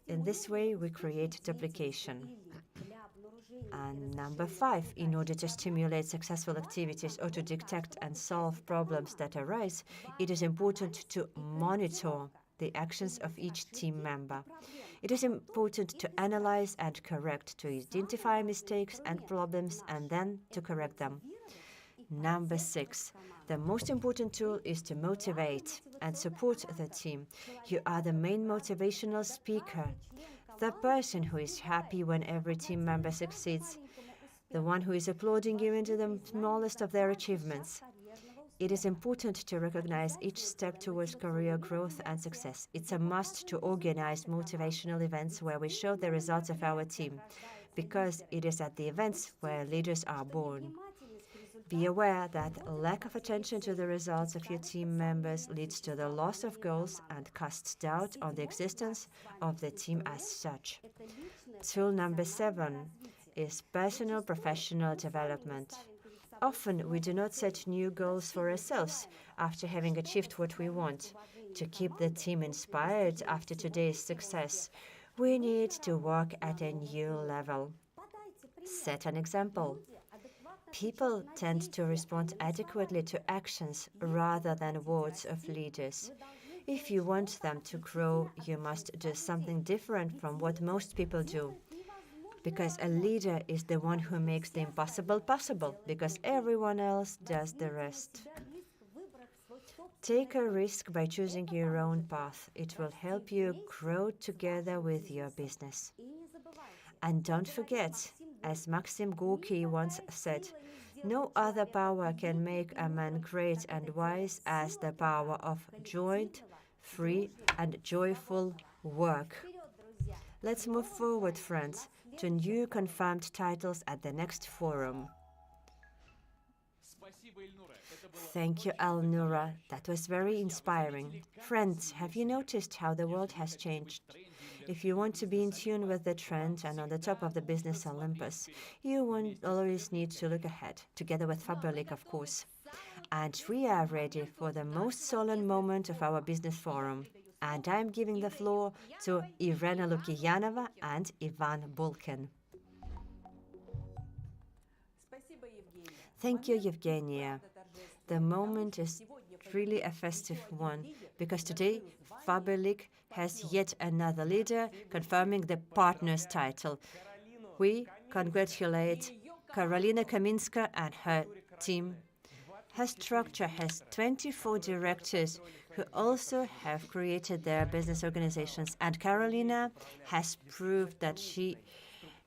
In this way, we create duplication. And number 5, in order to stimulate successful activities or to detect and solve problems that arise, it is important to monitor the actions of each team member. It is important to analyze and correct, to identify mistakes and problems and then to correct them. Number 6, the most important tool is to motivate and support the team. You are the main motivational speaker, the person who is happy when every team member succeeds, the one who is applauding you into the smallest of their achievements. It is important to recognize each step towards career growth and success. It's a must to organize motivational events where we show the results of our team, because it is at the events where leaders are born. Be aware that lack of attention to the results of your team members leads to the loss of goals and casts doubt on the existence of the team as such. Tool number 7 is personal professional development. Often we do not set new goals for ourselves after having achieved what we want. To keep the team inspired after today's success, we need to work at a new level. Set an example. People tend to respond adequately to actions rather than words of leaders. If you want them to grow, you must do something different from what most people do. Because a leader is the one who makes the impossible possible, because everyone else does the rest. Take a risk by choosing your own path. It will help you grow together with your business. And don't forget, as Maxim Gorky once said, no other power can make a man great and wise as the power of joint, free, and joyful work. Let's move forward, friends, to new confirmed titles at the next forum. Thank you, Elnura. That was very inspiring. Friends, have you noticed how the world has changed? If you want to be in tune with the trend and on the top of the business Olympus, you won't always need to look ahead, together with Faberlic, of course. And we are ready for the most solemn moment of our business forum. And I'm giving the floor to Irena Lukiyanova and Ivan Bulkin. Thank you, Evgenia. The moment is really a festive one, because today Faberlic has yet another leader confirming the partner's title. We congratulate Karolina Kaminska and her team. Her structure has 24 directors who also have created their business organizations, and Karolina has proved that she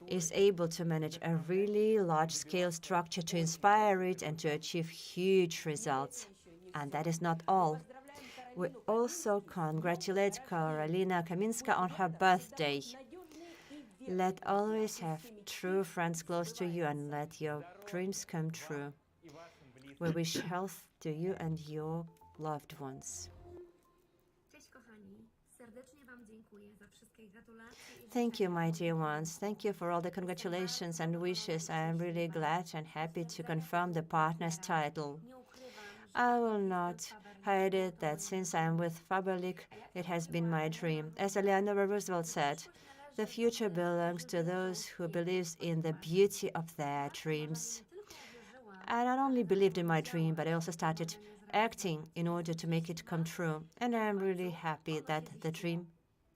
is able to manage a really large-scale structure to inspire it and to achieve huge results. And that is not all. We also congratulate Karolina Kaminska on her birthday. Let always have true friends close to you and let your dreams come true. We wish health to you and your loved ones. Thank you, my dear ones. Thank you for all the congratulations and wishes. I am really glad and happy to confirm the partner's title. I will not hide it that since I am with Faberlic, it has been my dream. As Eleanor Roosevelt said, the future belongs to those who believe in the beauty of their dreams. I not only believed in my dream, but I also started acting in order to make it come true. And I am really happy that the dream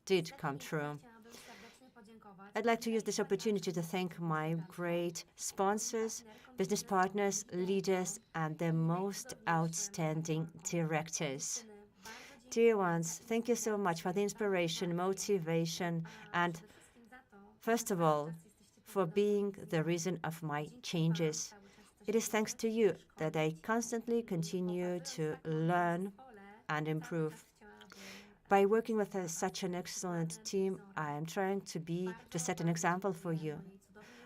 did come true. I'd like to use this opportunity to thank my great sponsors, business partners, leaders, and the most outstanding directors. Dear ones, thank you so much for the inspiration, motivation, and first of all, for being the reason of my changes. It is thanks to you that I constantly continue to learn and improve. By working with such an excellent team, I am trying to set an example for you.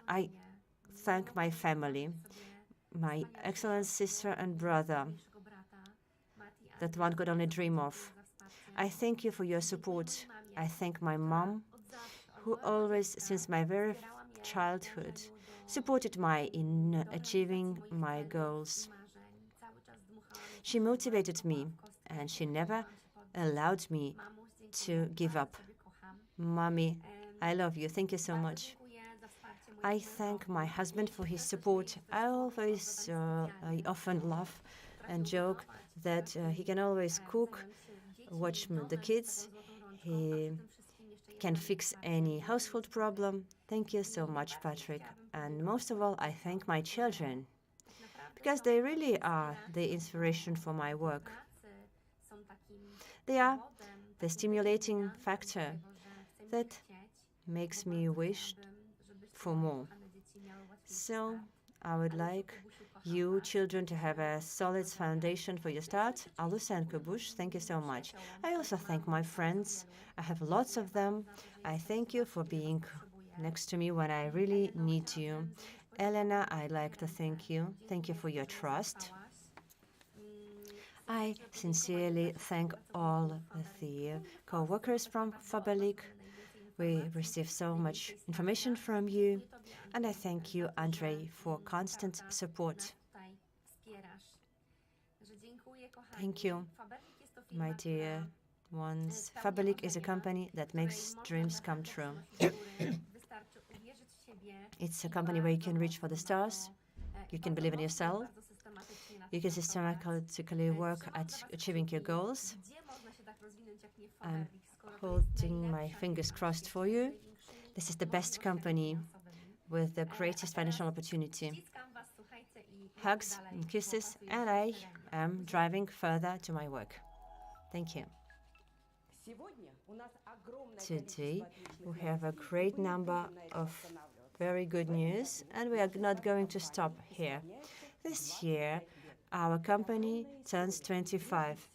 I thank my family, my excellent sister and brother, that one could only dream of. I thank you for your support. I thank my mom, who always, since my very childhood, supported me in achieving my goals. She motivated me, and she never allowed me to give up. Mommy, I love you. Thank you so much. I thank my husband for his support. I often laugh and joke that he can always cook, watch the kids. He can fix any household problem. Thank you so much, Patrick. And most of all, I thank my children, because they really are the inspiration for my work. They are the stimulating factor that makes me wish for more. So I would like you children to have a solid foundation for your start. Alusa and Kubush, thank you so much. I also thank my friends. I have lots of them. I thank you for being next to me when I really need you. Elena, I'd like to thank you. Thank you for your trust. I sincerely thank all the co-workers from Faberlic. We receive so much information from you, and I thank you, Andrei, for constant support. Thank you, my dear ones. Faberlic is a company that makes dreams come true. It's a company where you can reach for the stars, you can believe in yourself, you can systematically work at achieving your goals, I'm holding my fingers crossed for you. This is the best company with the greatest financial opportunity. Hugs and kisses, and I am driving further to my work. Thank you. Today, we have a great number of very good news, and we are not going to stop here. This year, our company turns 25.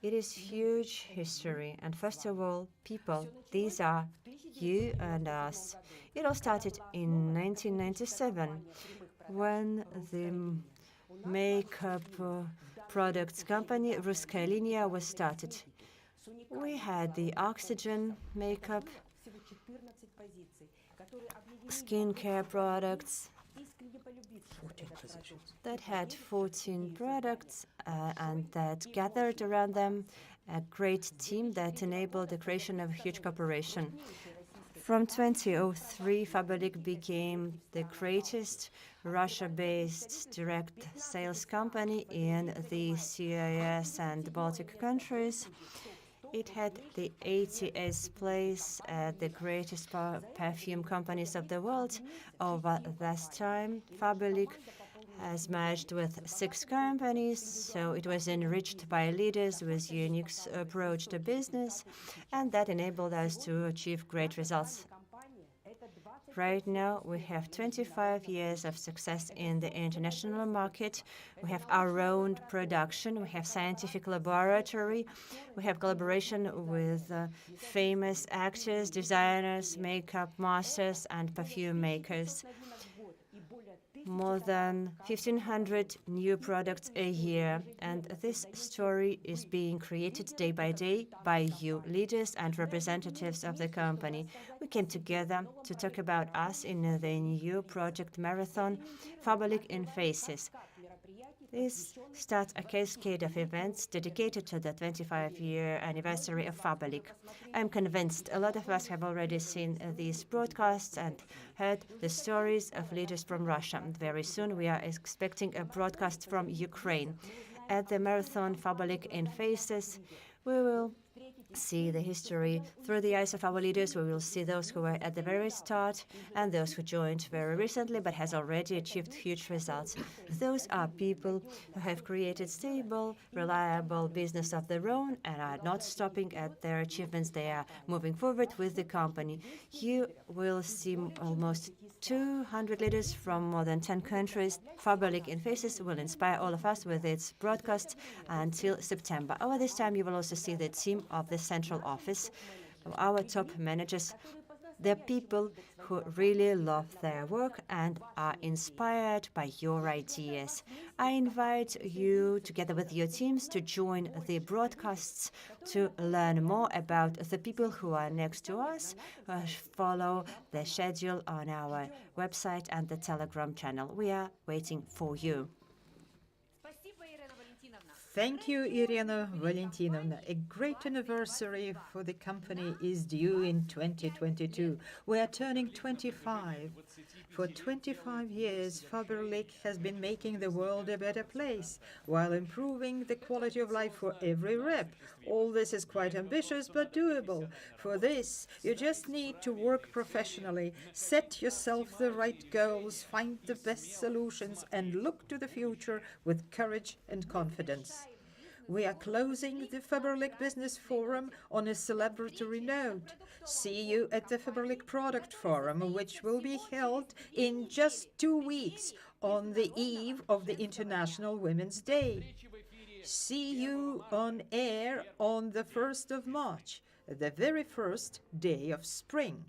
It is huge history, and first of all, people, these are you and us. It all started in 1997, when the makeup products company Ruskaya Linia was started. We had the oxygen makeup, skincare products that had 14 products and that gathered around them a great team that enabled the creation of a huge corporation. From 2003, Faberlic became the greatest Russia-based direct sales company in the CIS and Baltic countries. It had the 80th place at the greatest perfume companies of the world. Over this time, Faberlic has merged with 6 companies, so it was enriched by leaders with unique approach to business, and that enabled us to achieve great results. Right now, we have 25 years of success in the international market. We have our own production. We have scientific laboratory. We have collaboration with famous actors, designers, makeup masters, and perfume makers. More than 1,500 new products a year, and this story is being created day by day by you, leaders and representatives of the company. We came together to talk about us in the new project marathon, Faberlic in Faces. This starts a cascade of events dedicated to the 25-year anniversary of Faberlic. I'm convinced a lot of us have already seen these broadcasts and heard the stories of leaders from Russia. Very soon we are expecting a broadcast from Ukraine. At the marathon Faberlic in Faces, we will see the history through the eyes of our leaders. We will see those who were at the very start and those who joined very recently but has already achieved huge results. Those are people who have created stable, reliable business of their own and are not stopping at their achievements. They are moving forward with the company. You will see almost 200 leaders from more than 10 countries. Faberlic in Faces will inspire all of us with its broadcast until September. Over this time, you will also see the team of the central office, our top managers. They're people who really love their work and are inspired by your ideas. I invite you, together with your teams, to join the broadcasts to learn more about the people who are next to us. Follow the schedule on our website and the Telegram channel. We are waiting for you. Thank you, Irina Valentinovna. A great anniversary for the company is due in 2022. We are turning 25. For 25 years, Faberlic has been making the world a better place while improving the quality of life for every rep. All this is quite ambitious but doable. For this, you just need to work professionally, set yourself the right goals, find the best solutions, and look to the future with courage and confidence. We are closing the Faberlic Business Forum on a celebratory note. See you at the Faberlic Product Forum, which will be held in just 2 weeks on the eve of the International Women's Day. See you on air on the 1st of March, the very first day of spring.